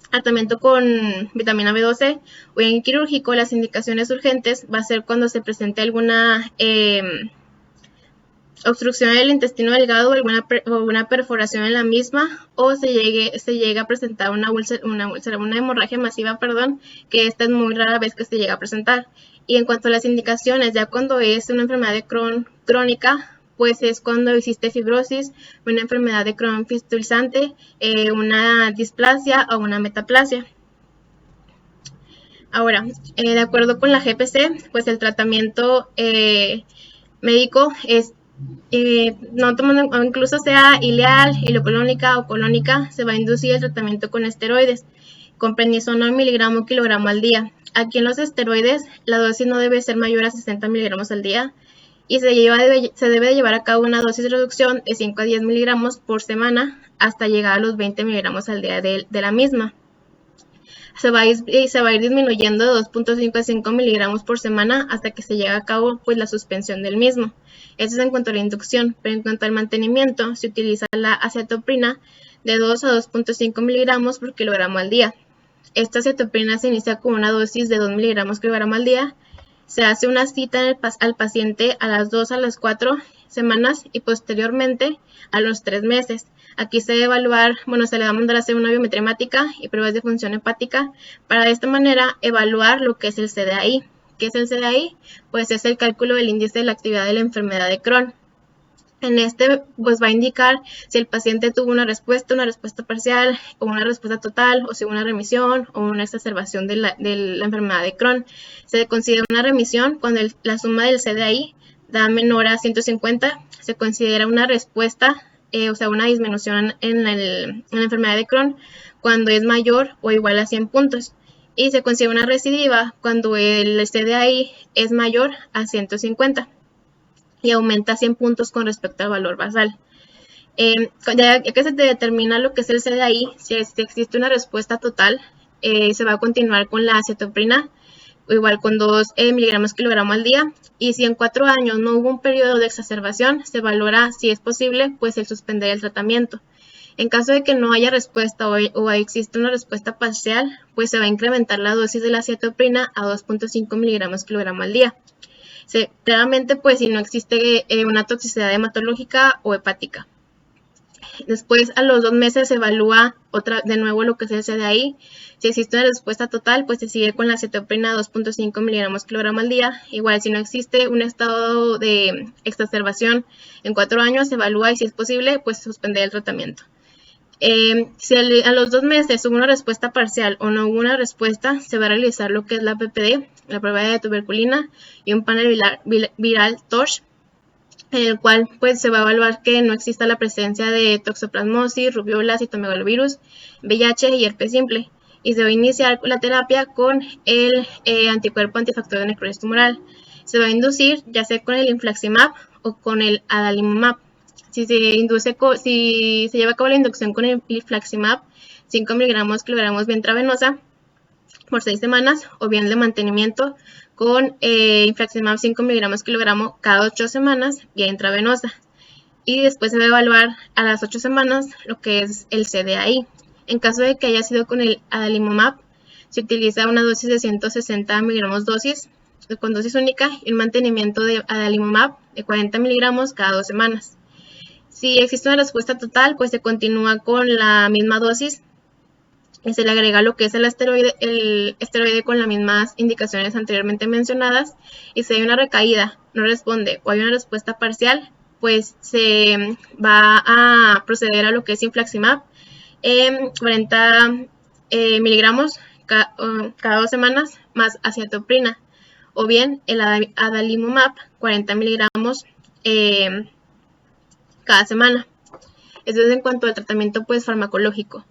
tratamiento con vitamina B12 o en quirúrgico las indicaciones urgentes va a ser cuando se presente alguna obstrucción del intestino delgado o alguna perforación en la misma o se llegue a presentar una hemorragia masiva, que esta es muy rara vez que se llega a presentar. Y en cuanto a las indicaciones, ya cuando es una enfermedad de Crohn crónica, pues es cuando existe fibrosis, una enfermedad de Crohn fistulizante, una displasia o una metaplasia. Ahora, de acuerdo con la GPC, pues el tratamiento médico es no tomando, incluso sea ileal, ileocolónica o colónica, se va a inducir el tratamiento con esteroides, con prednisona 1 miligramo kilogramo al día. Aquí en los esteroides, la dosis no debe ser mayor a 60 miligramos al día y se debe de llevar a cabo una dosis de reducción de 5 a 10 miligramos por semana hasta llegar a los 20 miligramos al día de la misma. Se va a ir disminuyendo de 2.5 a 5 miligramos por semana hasta que se llegue a cabo pues la suspensión del mismo. Eso es en cuanto a la inducción, pero en cuanto al mantenimiento se utiliza la acetoprina de 2 a 2.5 miligramos por kilogramo al día. Esta acetoprina se inicia con una dosis de 2 miligramos por kilogramo al día. Se hace una cita al paciente a las 2 a las 4 semanas y posteriormente a los 3 meses. Aquí se debe evaluar, se le va a mandar a hacer una biometría hemática y pruebas de función hepática para de esta manera evaluar lo que es el CDAI. ¿Qué es el CDAI? Pues es el cálculo del índice de la actividad de la enfermedad de Crohn. En este pues va a indicar si el paciente tuvo una respuesta parcial o una respuesta total o si una remisión o una exacerbación de la enfermedad de Crohn. Se considera una remisión cuando la suma del CDAI da menor a 150. Se considera una respuesta, una disminución en la enfermedad de Crohn cuando es mayor o igual a 100 puntos. Y se considera una recidiva cuando el CDAI es mayor a 150 y aumenta 100 puntos con respecto al valor basal. Ya que se determina lo que es el CDAI, si existe una respuesta total, se va a continuar con la acetoprina igual con 2 miligramos kilogramo al día. Y si en 4 años no hubo un periodo de exacerbación, se valora si es posible pues el suspender el tratamiento. En caso de que no haya respuesta o existe una respuesta parcial, pues se va a incrementar la dosis de la acetoprina a 2.5 miligramos kilogramo al día. Claramente, pues si no existe una toxicidad hematológica o hepática. Después, a los 2 meses se evalúa de nuevo lo que se hace de ahí. Si existe una respuesta total, pues se sigue con la acetoprina 2.5 miligramos kilogramo al día. Igual, si no existe un estado de exacerbación en 4 años, se evalúa y si es posible, pues suspender el tratamiento. Si a los 2 meses hubo una respuesta parcial o no hubo una respuesta, se va a realizar lo que es la PPD, la prueba de tuberculina y un panel viral TORCH, en el cual pues se va a evaluar que no exista la presencia de toxoplasmosis, rubiola, citomegalovirus, VIH y herpes simple. Y se va a iniciar la terapia con el anticuerpo antifactor de necrosis tumoral. Se va a inducir ya sea con el infliximab o con el adalimumab. Si se lleva a cabo la inducción con el infliximab, 5 miligramos kilogramos vía intravenosa por 6 semanas, o bien de mantenimiento con infliximab 5 miligramos kilogramo cada 8 semanas vía intravenosa. Y después se va a evaluar a las 8 semanas lo que es el CDAI. En caso de que haya sido con el adalimumab, se utiliza una dosis de 160 miligramos con dosis única y un mantenimiento de adalimumab de 40 miligramos cada 2 semanas. Si existe una respuesta total, pues se continúa con la misma dosis y se le agrega lo que es el esteroide con las mismas indicaciones anteriormente mencionadas. Y si hay una recaída, no responde o hay una respuesta parcial, pues se va a proceder a lo que es infliximab, 40 miligramos cada 2 semanas más acetoprina, o bien el adalimumab 40 miligramos cada semana. Eso es en cuanto al tratamiento pues farmacológico.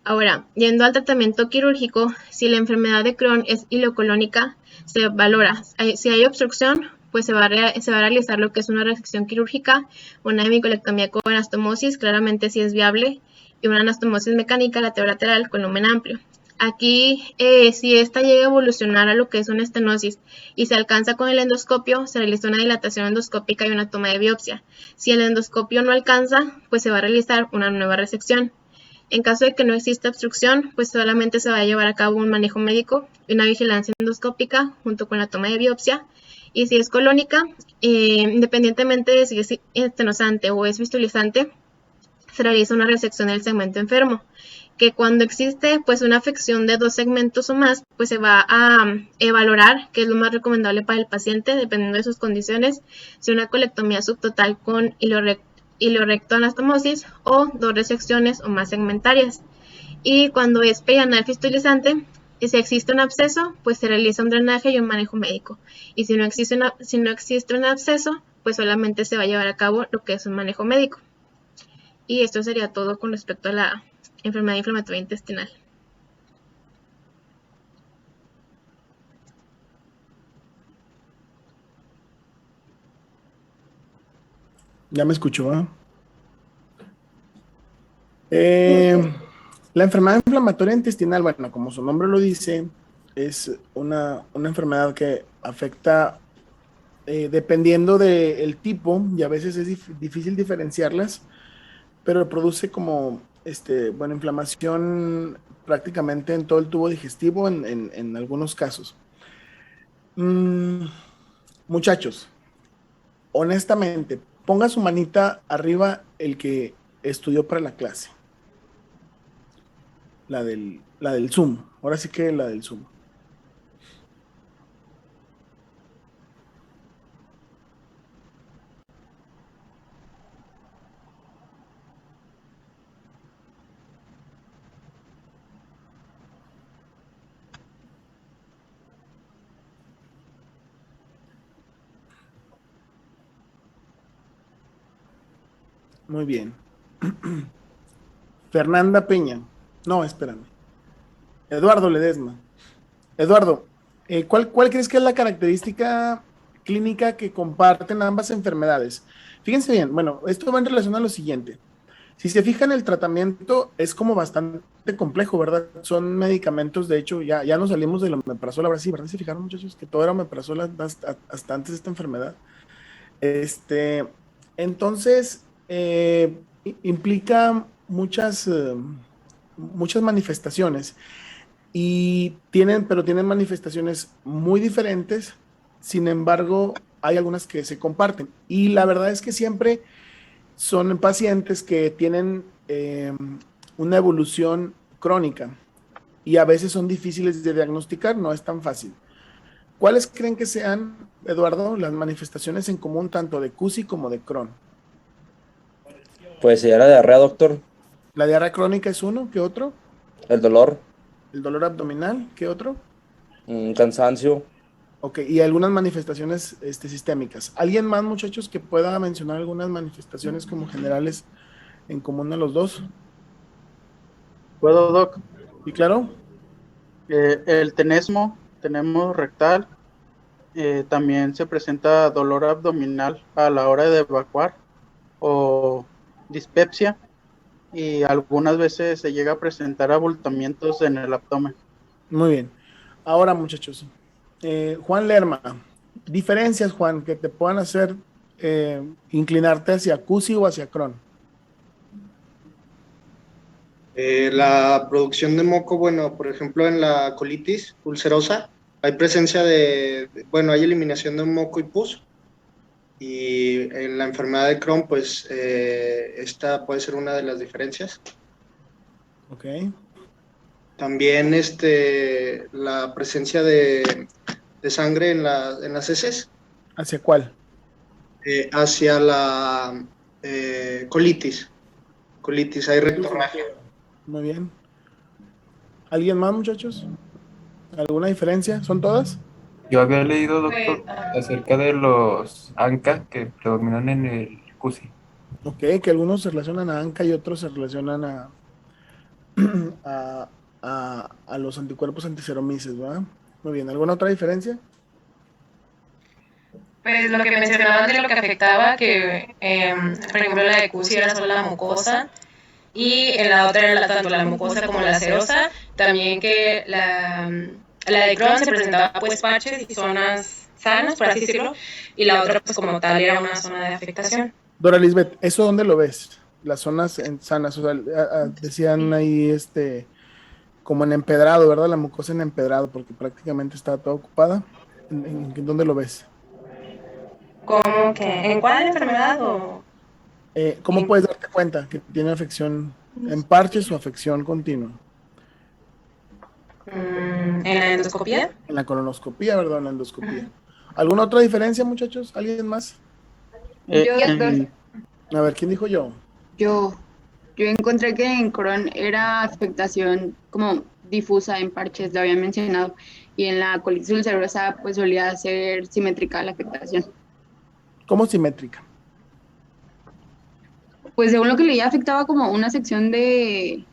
Ahora, yendo al tratamiento quirúrgico, si la enfermedad de Crohn es ileocolónica, se valora. Si hay obstrucción, pues se va a realizar lo que es una resección quirúrgica, una hemicolectomía con anastomosis, claramente si es viable, y una anastomosis mecánica lateral con lumen amplio. Aquí, si esta llega a evolucionar a lo que es una estenosis y se alcanza con el endoscopio, se realiza una dilatación endoscópica y una toma de biopsia. Si el endoscopio no alcanza, pues se va a realizar una nueva resección. En caso de que no exista obstrucción, pues solamente se va a llevar a cabo un manejo médico y una vigilancia endoscópica junto con la toma de biopsia. Y si es colónica, independientemente de si es estenosante o es fistulizante, se realiza una resección del segmento enfermo, que cuando existe pues una afección de 2 segmentos o más, pues se va a valorar qué es lo más recomendable para el paciente, dependiendo de sus condiciones, si una colectomía subtotal con ileorecto anastomosis o 2 resecciones o más segmentarias. Y cuando es perianal fistulizante, si existe un absceso, pues se realiza un drenaje y un manejo médico. Y si no existe un absceso, pues solamente se va a llevar a cabo lo que es un manejo médico. Y esto sería todo con respecto a la enfermedad inflamatoria intestinal. Ya me escuchó, la enfermedad inflamatoria intestinal, bueno, como su nombre lo dice, es una enfermedad que afecta dependiendo del tipo, y a veces es difícil diferenciarlas, pero produce como inflamación prácticamente en todo el tubo digestivo en algunos casos. Muchachos, honestamente, ponga su manita arriba el que estudió para la clase. La del Zoom. Ahora sí que la del Zoom. Muy bien. Fernanda Peña. No, espérame. Eduardo Ledesma. Eduardo, ¿cuál crees que es la característica clínica que comparten ambas enfermedades? Fíjense bien, bueno, esto va en relación a lo siguiente. Si se fijan, el tratamiento es como bastante complejo, ¿verdad? Son medicamentos, de hecho, ya nos salimos del omeprazol, ahora sí, ¿verdad? ¿Se fijaron, muchachos? Que todo era omeprazol hasta antes de esta enfermedad. Entonces, implica muchas manifestaciones pero tienen manifestaciones muy diferentes. Sin embargo, hay algunas que se comparten. Y la verdad es que siempre son pacientes que tienen una evolución crónica y a veces son difíciles de diagnosticar, no es tan fácil. ¿Cuáles creen que sean, Eduardo, las manifestaciones en común tanto de CUSI como de Crohn? Pues sería la diarrea, doctor. La diarrea crónica es uno, ¿qué otro? El dolor. El dolor abdominal, ¿qué otro? Cansancio. Ok, y algunas manifestaciones sistémicas. ¿Alguien más, muchachos, que pueda mencionar algunas manifestaciones como generales en común a los dos? ¿Puedo, Doc? ¿Y claro? El tenemos rectal. También se presenta dolor abdominal a la hora de evacuar o dispepsia, y algunas veces se llega a presentar abultamientos en el abdomen. Muy bien. Ahora, muchachos, Juan Lerma, diferencias, Juan, que te puedan hacer inclinarte hacia CUSI o hacia Crohn. La producción de moco, bueno, por ejemplo, en la colitis ulcerosa, hay presencia hay eliminación de moco y pus. Y en la enfermedad de Crohn, pues, esta puede ser una de las diferencias. Ok. También la presencia de sangre en las heces. ¿Hacia cuál? Hacia la colitis. Colitis, hay rectorragia. Muy bien. ¿Alguien más, muchachos? ¿Alguna diferencia? ¿Son todas? Yo había leído, doctor, acerca de los ANCA que predominan en el CUSI. Ok, que algunos se relacionan a ANCA y otros se relacionan a los anticuerpos antiseromices, ¿verdad? Muy bien. ¿Alguna otra diferencia? Pues lo que mencionaban de lo que afectaba, que por ejemplo la de CUSI era solo la mucosa y en la otra era tanto la mucosa como la serosa, también que la de Crohn se presentaba pues parches y zonas sanas, por así decirlo, y la otra pues como tal era una zona de afectación. Dora Lisbeth, ¿eso dónde lo ves? Las zonas sanas, o sea, decían ahí como en empedrado, ¿verdad? La mucosa en empedrado, porque prácticamente estaba toda ocupada. ¿En dónde lo ves? ¿Cómo que? ¿En cuál enfermedad o...? ¿Cómo puedes darte cuenta que tiene afección en parches o afección continua? ¿En la endoscopía? En la colonoscopía, ¿verdad? En la endoscopía. ¿Alguna otra diferencia, muchachos? ¿Alguien más? A ver, ¿quién dijo yo? Yo encontré que en Crohn era afectación como difusa en parches, lo habían mencionado, y en la colitis ulcerosa pues solía ser simétrica la afectación. ¿Cómo simétrica? Pues según lo que leía afectaba como una sección de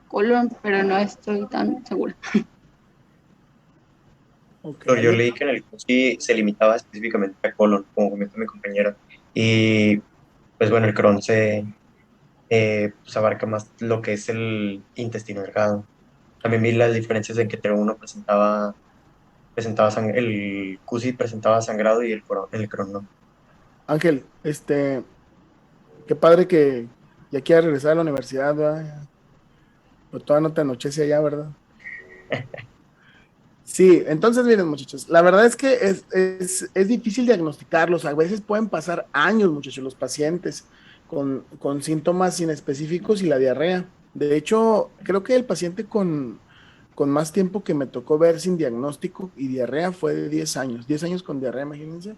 colon, pero no estoy tan segura. Okay. Yo leí que en el CUSI se limitaba específicamente a colon, como comentó mi compañera, y pues bueno, el Crohn pues abarca más lo que es el intestino delgado. También vi las diferencias en que uno presentaba el CUSI presentaba sangrado y el Crohn no. Ángel, qué padre que ya quieras regresar a la universidad, ¿verdad? Pero todavía no te anochece allá, ¿verdad? Sí, entonces miren, muchachos, la verdad es que es difícil diagnosticarlos. A veces pueden pasar años, muchachos, los pacientes con síntomas inespecíficos y la diarrea. De hecho, creo que el paciente con más tiempo que me tocó ver sin diagnóstico y diarrea fue de 10 años. 10 años con diarrea, imagínense.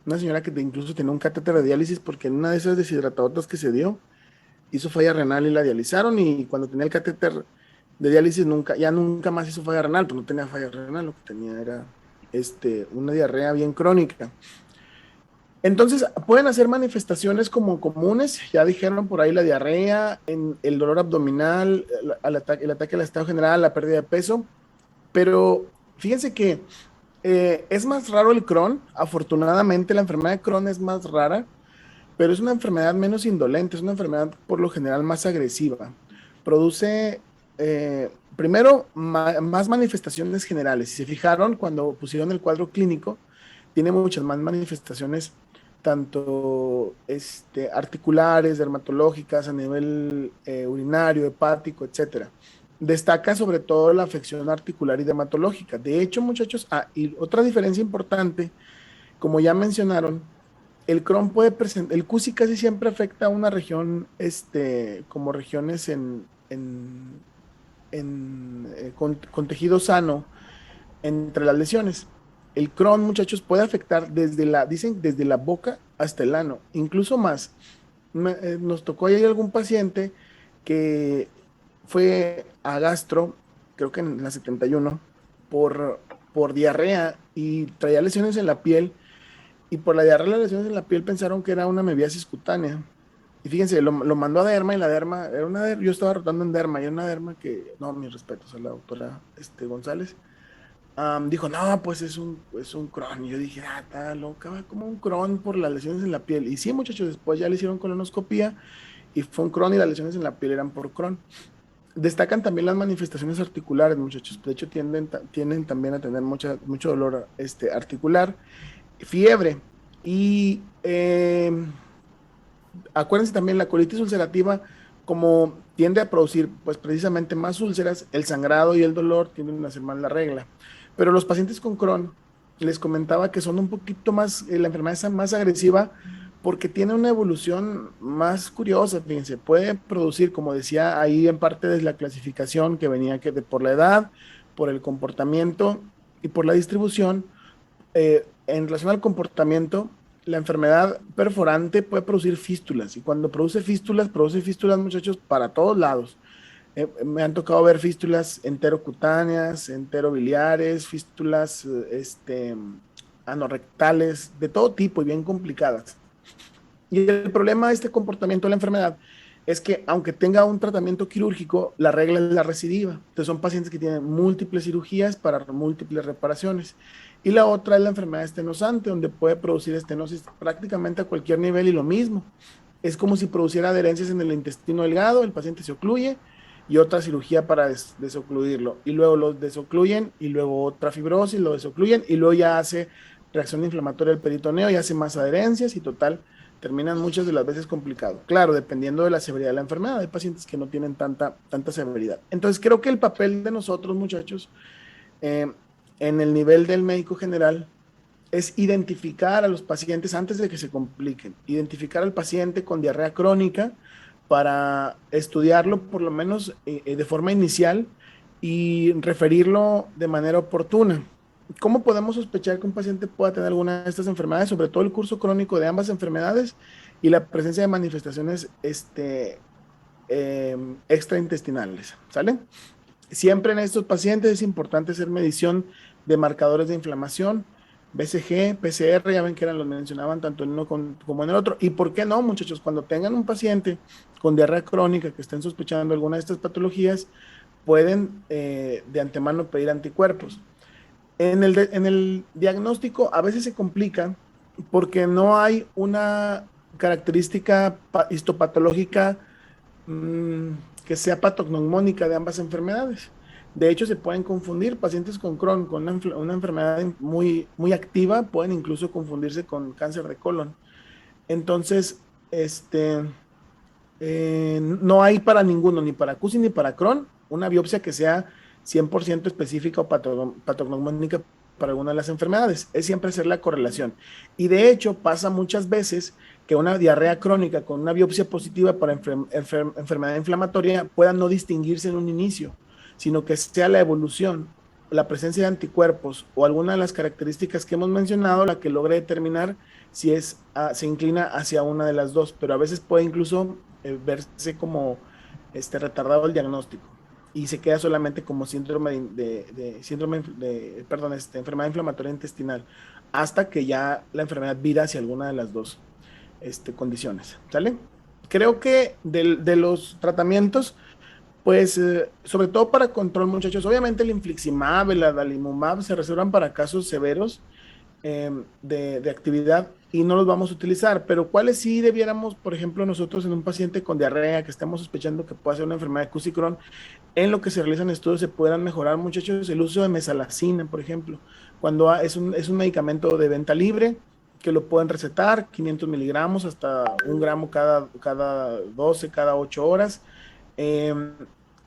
Una señora que incluso tenía un catéter de diálisis porque en una de esas deshidratadoras que se dio, hizo falla renal y la dializaron, y cuando tenía el catéter de diálisis nunca más hizo falla renal, pues no tenía falla renal, lo que tenía era una diarrea bien crónica. Entonces, pueden hacer manifestaciones como comunes, ya dijeron por ahí la diarrea, el dolor abdominal, el ataque al estado general, la pérdida de peso, pero fíjense que es más raro el Crohn. Afortunadamente la enfermedad de Crohn es más rara, pero es una enfermedad menos indolente, es una enfermedad por lo general más agresiva. Produce, primero, más manifestaciones generales. Si se fijaron, cuando pusieron el cuadro clínico, tiene muchas más manifestaciones, tanto articulares, dermatológicas, a nivel urinario, hepático, etc. Destaca sobre todo la afección articular y dermatológica. De hecho, muchachos, y otra diferencia importante, como ya mencionaron, el Crohn puede presentar, el CUSI casi siempre afecta a una región, como regiones con tejido sano entre las lesiones. El Crohn, muchachos, puede afectar dicen desde la boca hasta el ano, incluso más. Nos tocó ahí algún paciente que fue a gastro, creo que en la 71, por diarrea y traía lesiones en la piel, y por la diarrea y las lesiones en la piel pensaron que era una amebiasis cutánea. Y fíjense, lo mandó a derma, y la derma, yo estaba rotando en derma, y era una derma que, no, mis respetos a la doctora González, dijo, no, pues es un Crohn. Y yo dije, está loca, va como un Crohn por las lesiones en la piel. Y sí, muchachos, después ya le hicieron colonoscopía y fue un Crohn, y las lesiones en la piel eran por Crohn. Destacan también las manifestaciones articulares, muchachos. De hecho, tienden también a tener mucho dolor articular, fiebre. Y acuérdense también, la colitis ulcerativa, como tiende a producir pues precisamente más úlceras, el sangrado y el dolor tienden a hacer más la regla. Pero los pacientes con Crohn, les comentaba que son un poquito más, la enfermedad es más agresiva porque tiene una evolución más curiosa. Fíjense, puede producir, como decía ahí en parte de la clasificación, que venía por la edad, por el comportamiento y por la distribución. En relación al comportamiento, la enfermedad perforante puede producir fístulas, y cuando produce fístulas, muchachos, para todos lados. Me han tocado ver fístulas enterocutáneas, enterobiliares, fístulas anorrectales, de todo tipo y bien complicadas. Y el problema de este comportamiento de la enfermedad es que, aunque tenga un tratamiento quirúrgico, la regla es la recidiva. Entonces son pacientes que tienen múltiples cirugías para múltiples reparaciones. Y la otra es la enfermedad estenosante, donde puede producir estenosis prácticamente a cualquier nivel, y lo mismo. Es como si produciera adherencias en el intestino delgado, el paciente se ocluye, y otra cirugía para desocluirlo. Y luego lo desocluyen, y luego otra fibrosis, lo desocluyen, y luego ya hace reacción inflamatoria del peritoneo, y hace más adherencias, y total, terminan muchas de las veces complicado. Claro, dependiendo de la severidad de la enfermedad, hay pacientes que no tienen tanta severidad. Entonces, creo que el papel de nosotros, muchachos, en el nivel del médico general, es identificar a los pacientes antes de que se compliquen, identificar al paciente con diarrea crónica para estudiarlo por lo menos de forma inicial y referirlo de manera oportuna. ¿Cómo podemos sospechar que un paciente pueda tener alguna de estas enfermedades? Sobre todo el curso crónico de ambas enfermedades y la presencia de manifestaciones extraintestinales, ¿sale? Siempre en estos pacientes es importante hacer medición de marcadores de inflamación, BCG, PCR, ya ven que los mencionaban tanto en uno como en el otro. ¿Y por qué no, muchachos? Cuando tengan un paciente con diarrea crónica que estén sospechando alguna de estas patologías, pueden de antemano pedir anticuerpos. En el diagnóstico a veces se complica porque no hay una característica histopatológica que sea patognomónica de ambas enfermedades. De hecho, se pueden confundir pacientes con Crohn, con una enfermedad muy, muy activa, pueden incluso confundirse con cáncer de colon. Entonces, no hay para ninguno, ni para CUSI ni para Crohn, una biopsia que sea 100% específica o patognomónica para alguna de las enfermedades. Es siempre hacer la correlación. Y de hecho, pasa muchas veces que una diarrea crónica con una biopsia positiva para enfermedad inflamatoria pueda no distinguirse en un inicio, sino que sea la evolución, la presencia de anticuerpos o alguna de las características que hemos mencionado la que logre determinar si se inclina hacia una de las dos, pero a veces puede incluso verse como retardado el diagnóstico y se queda solamente como enfermedad inflamatoria intestinal, hasta que ya la enfermedad vira hacia alguna de las dos condiciones, ¿sale? Creo que de los tratamientos, pues, sobre todo para control, muchachos, obviamente el infliximab, el adalimumab se reservan para casos severos de actividad y no los vamos a utilizar, pero cuáles sí debiéramos, por ejemplo, nosotros en un paciente con diarrea que estamos sospechando que pueda ser una enfermedad de CUS y Crohn, en lo que se realizan estudios se puedan mejorar, muchachos, el uso de mesalazina, por ejemplo, cuando es un medicamento de venta libre, que lo pueden recetar, 500 miligramos hasta 1 gramo cada 12, cada 8 horas,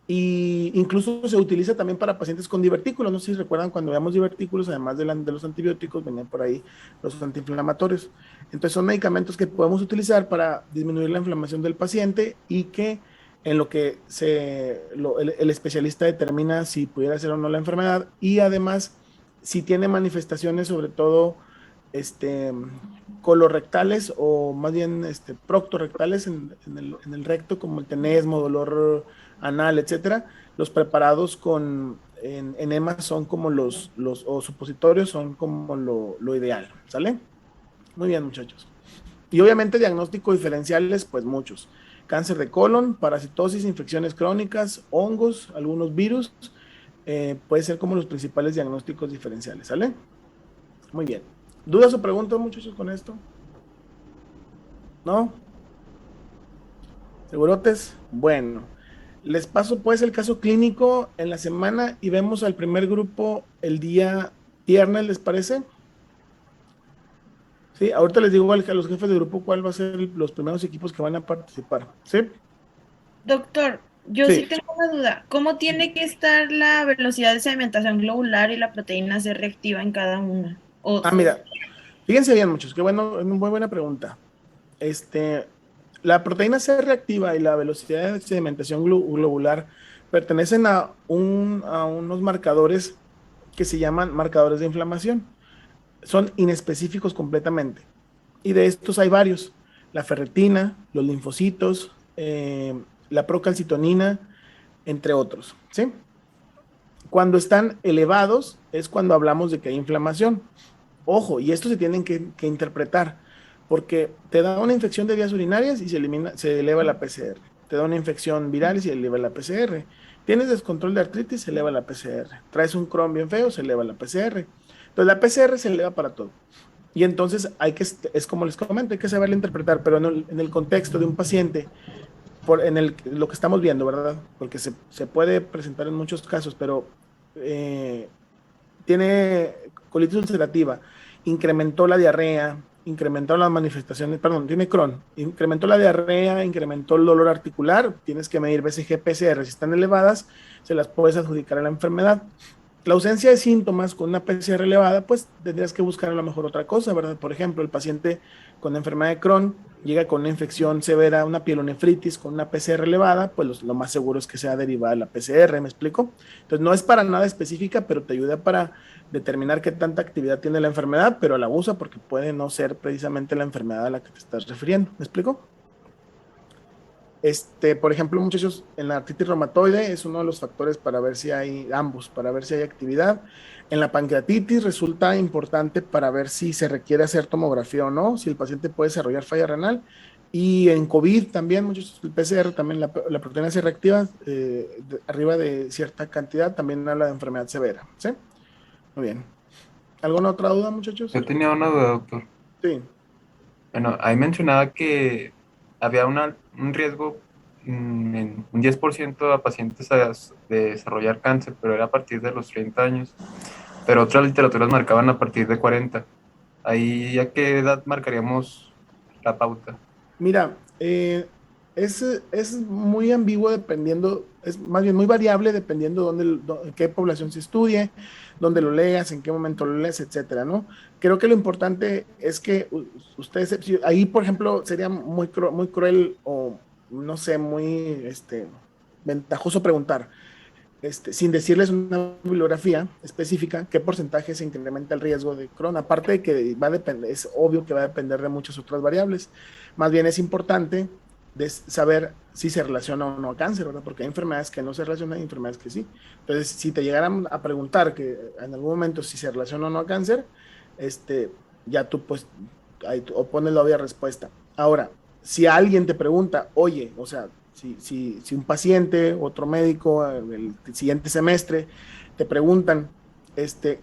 y incluso se utiliza también para pacientes con divertículos. No sé si recuerdan cuando veamos divertículos, además de los antibióticos, venían por ahí los antiinflamatorios. Entonces son medicamentos que podemos utilizar para disminuir la inflamación del paciente y que en lo que el especialista determina si pudiera ser o no la enfermedad, y además si tiene manifestaciones, sobre todo colorectales o más bien proctorrectales en el recto, como el tenesmo, dolor anal, etcétera. Los preparados con enemas son como o supositorios son como lo ideal, ¿sale? Muy bien, muchachos. Y obviamente diagnósticos diferenciales, pues muchos. Cáncer de colon, parasitosis, infecciones crónicas, hongos, algunos virus, puede ser como los principales diagnósticos diferenciales, ¿sale? Muy bien. ¿Dudas o preguntas, muchachos, con esto? ¿No? ¿Segurotes? Bueno, les paso pues el caso clínico en la semana y vemos al primer grupo el día viernes, ¿les parece? Sí, ahorita les digo a los jefes de grupo cuál va a ser los primeros equipos que van a participar, ¿sí? Doctor, yo sí tengo una duda. ¿Cómo tiene que estar la velocidad de sedimentación globular y la proteína C reactiva en cada una? Mira, fíjense bien, muchos, qué bueno, muy buena pregunta. La proteína C reactiva y la velocidad de sedimentación globular pertenecen a unos marcadores que se llaman marcadores de inflamación. Son inespecíficos completamente. Y de estos hay varios. La ferritina, los linfocitos, la procalcitonina, entre otros, ¿sí? Cuando están elevados es cuando hablamos de que hay inflamación. Ojo, y esto se tienen que interpretar, porque te da una infección de vías urinarias y se eleva la PCR. Te da una infección viral y se eleva la PCR. Tienes descontrol de artritis, se eleva la PCR. Traes un Crohn bien feo, se eleva la PCR. Entonces la PCR se eleva para todo. Y entonces es como les comento, hay que saberlo interpretar, pero en el contexto de un paciente, lo que estamos viendo, ¿verdad? Porque se puede presentar en muchos casos, pero tiene colitis ulcerativa, incrementó la diarrea, incrementó las manifestaciones, perdón, tiene Crohn, incrementó la diarrea, incrementó el dolor articular, tienes que medir BCG, PCR, si están elevadas, se las puedes adjudicar a la enfermedad. La ausencia de síntomas con una PCR elevada, pues tendrías que buscar a lo mejor otra cosa, ¿verdad? Por ejemplo, el paciente con enfermedad de Crohn llega con una infección severa, una pielonefritis con una PCR elevada, pues lo más seguro es que sea derivada de la PCR, ¿me explico? Entonces no es para nada específica, pero te ayuda para determinar qué tanta actividad tiene la enfermedad, pero la usa porque puede no ser precisamente la enfermedad a la que te estás refiriendo, ¿me explico? Por ejemplo, muchachos, en la artritis reumatoide es uno de los factores para ver si hay para ver si hay actividad. En la pancreatitis resulta importante para ver si se requiere hacer tomografía o no, si el paciente puede desarrollar falla renal. Y en COVID también, muchachos, el PCR, también la proteína C reactiva, arriba de cierta cantidad, también habla de enfermedad severa, ¿sí? Muy bien. ¿Alguna otra duda, muchachos? Yo tenía una duda, doctor. Sí. Bueno, ahí mencionaba que había un riesgo en un 10% a pacientes de desarrollar cáncer, pero era a partir de los 30 años. Pero otras literaturas marcaban a partir de 40. ¿Ahí a qué edad marcaríamos la pauta? Mira, es muy ambiguo dependiendo, es más bien muy variable dependiendo en qué población se estudie, dónde lo leas, en qué momento lo leas, etcétera, ¿no? Creo que lo importante es que ustedes, ahí por ejemplo sería muy cruel o no sé, muy ventajoso preguntar, sin decirles una bibliografía específica, qué porcentaje se incrementa el riesgo de Crohn, aparte de que va a depender, es obvio que va a depender de muchas otras variables, más bien es importante de saber si se relaciona o no a cáncer, ¿verdad? Porque hay enfermedades que no se relacionan y enfermedades que sí. Entonces, si te llegaran a preguntar que en algún momento si se relaciona o no a cáncer, ya tú pues ahí tú pones la obvia respuesta. Ahora, si alguien te pregunta, oye, o sea, si un paciente, otro médico, el siguiente semestre, te preguntan,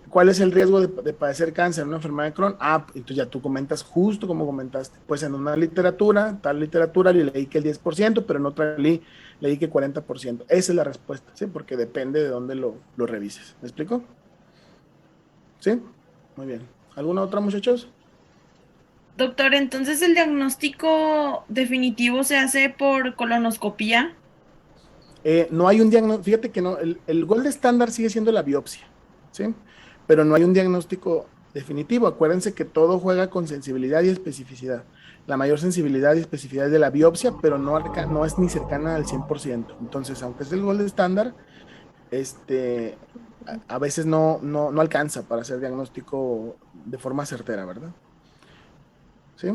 ¿cuál es el riesgo de padecer cáncer en una enfermedad de Crohn? Entonces ya tú comentas justo como comentaste. Pues en una literatura, tal literatura, le leí que el 10%, pero en otra leí que 40%. Esa es la respuesta, ¿sí? Porque depende de dónde lo revises. ¿Me explico? ¿Sí? Muy bien. ¿Alguna otra, muchachos? Doctor, entonces el diagnóstico definitivo se hace por colonoscopía. No hay un diagnóstico, fíjate que no, el gold estándar sigue siendo la biopsia, ¿sí? Pero no hay un diagnóstico definitivo. Acuérdense que todo juega con sensibilidad y especificidad. La mayor sensibilidad y especificidad es de la biopsia, pero no es ni cercana al 100%. Entonces, aunque es el gold estándar, a veces no alcanza para hacer diagnóstico de forma certera, ¿verdad? ¿Sí?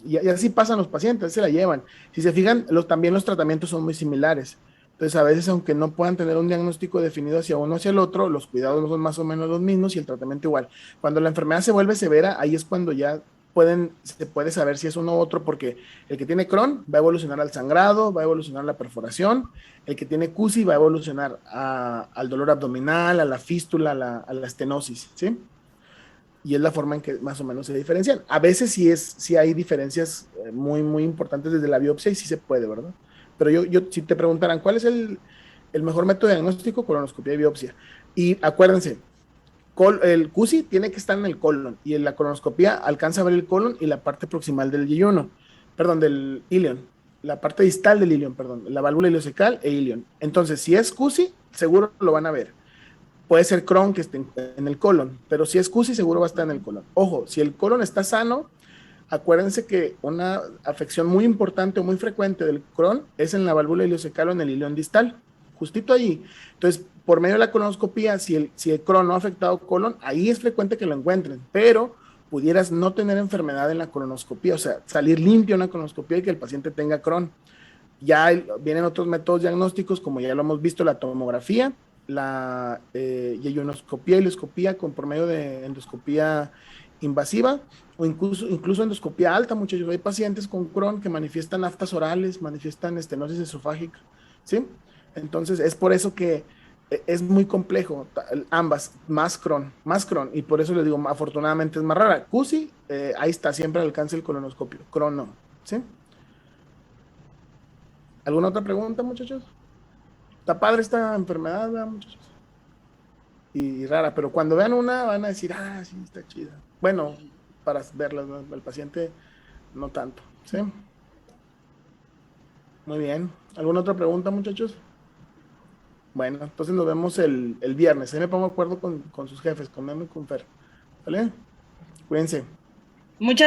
Y así pasan los pacientes, se la llevan. Si se fijan, también los tratamientos son muy similares. Entonces, a veces, aunque no puedan tener un diagnóstico definido hacia uno o hacia el otro, los cuidados son más o menos los mismos y el tratamiento igual. Cuando la enfermedad se vuelve severa, ahí es cuando ya se puede saber si es uno u otro, porque el que tiene Crohn va a evolucionar al sangrado, va a evolucionar a la perforación, el que tiene CUSI va a evolucionar al dolor abdominal, a la fístula, a la estenosis, ¿sí? Y es la forma en que más o menos se diferencian. A veces sí hay diferencias muy, muy importantes desde la biopsia y sí se puede, ¿verdad? Pero si te preguntaran, ¿cuál es el mejor método de diagnóstico? Colonoscopia y biopsia. Y acuérdense, el CUSI tiene que estar en el colon y en la colonoscopia alcanza a ver el colon y la parte proximal del yeyuno, perdón, del ilion, la parte distal del ilion, perdón, la válvula ileocecal e ilion. Entonces, si es CUSI, seguro lo van a ver. Puede ser Crohn que esté en el colon, pero si es CUSI seguro va a estar en el colon. Ojo, si el colon está sano, acuérdense que una afección muy importante o muy frecuente del Crohn es en la válvula ileocecal o en el ilion distal, justito allí. Entonces, por medio de la colonoscopía, si el Crohn no ha afectado colon, ahí es frecuente que lo encuentren, pero pudieras no tener enfermedad en la colonoscopía, o sea, salir limpio en la colonoscopía y que el paciente tenga Crohn. Ya vienen otros métodos diagnósticos, como ya lo hemos visto, la tomografía, la yeyonoscopía, ileoscopía por medio de endoscopía invasiva o incluso endoscopía alta, muchachos. Hay pacientes con Crohn que manifiestan aftas orales, manifiestan estenosis esofágica, ¿sí? Entonces, es por eso que es muy complejo, ambas, más Crohn, y por eso les digo, afortunadamente es más rara. CUSI, ahí está, siempre al alcance del colonoscopio, Crohn no, ¿sí? ¿Alguna otra pregunta, muchachos? Está padre esta enfermedad, ¿verdad, muchachos? Y rara, pero cuando vean una van a decir, sí, está chida. Bueno, para verla, ¿no? El paciente no tanto, ¿sí? Muy bien. ¿Alguna otra pregunta, muchachos? Bueno, entonces nos vemos el viernes. Ahí me pongo de acuerdo con sus jefes, con Memo y con Fer. ¿Vale? Cuídense. Muchas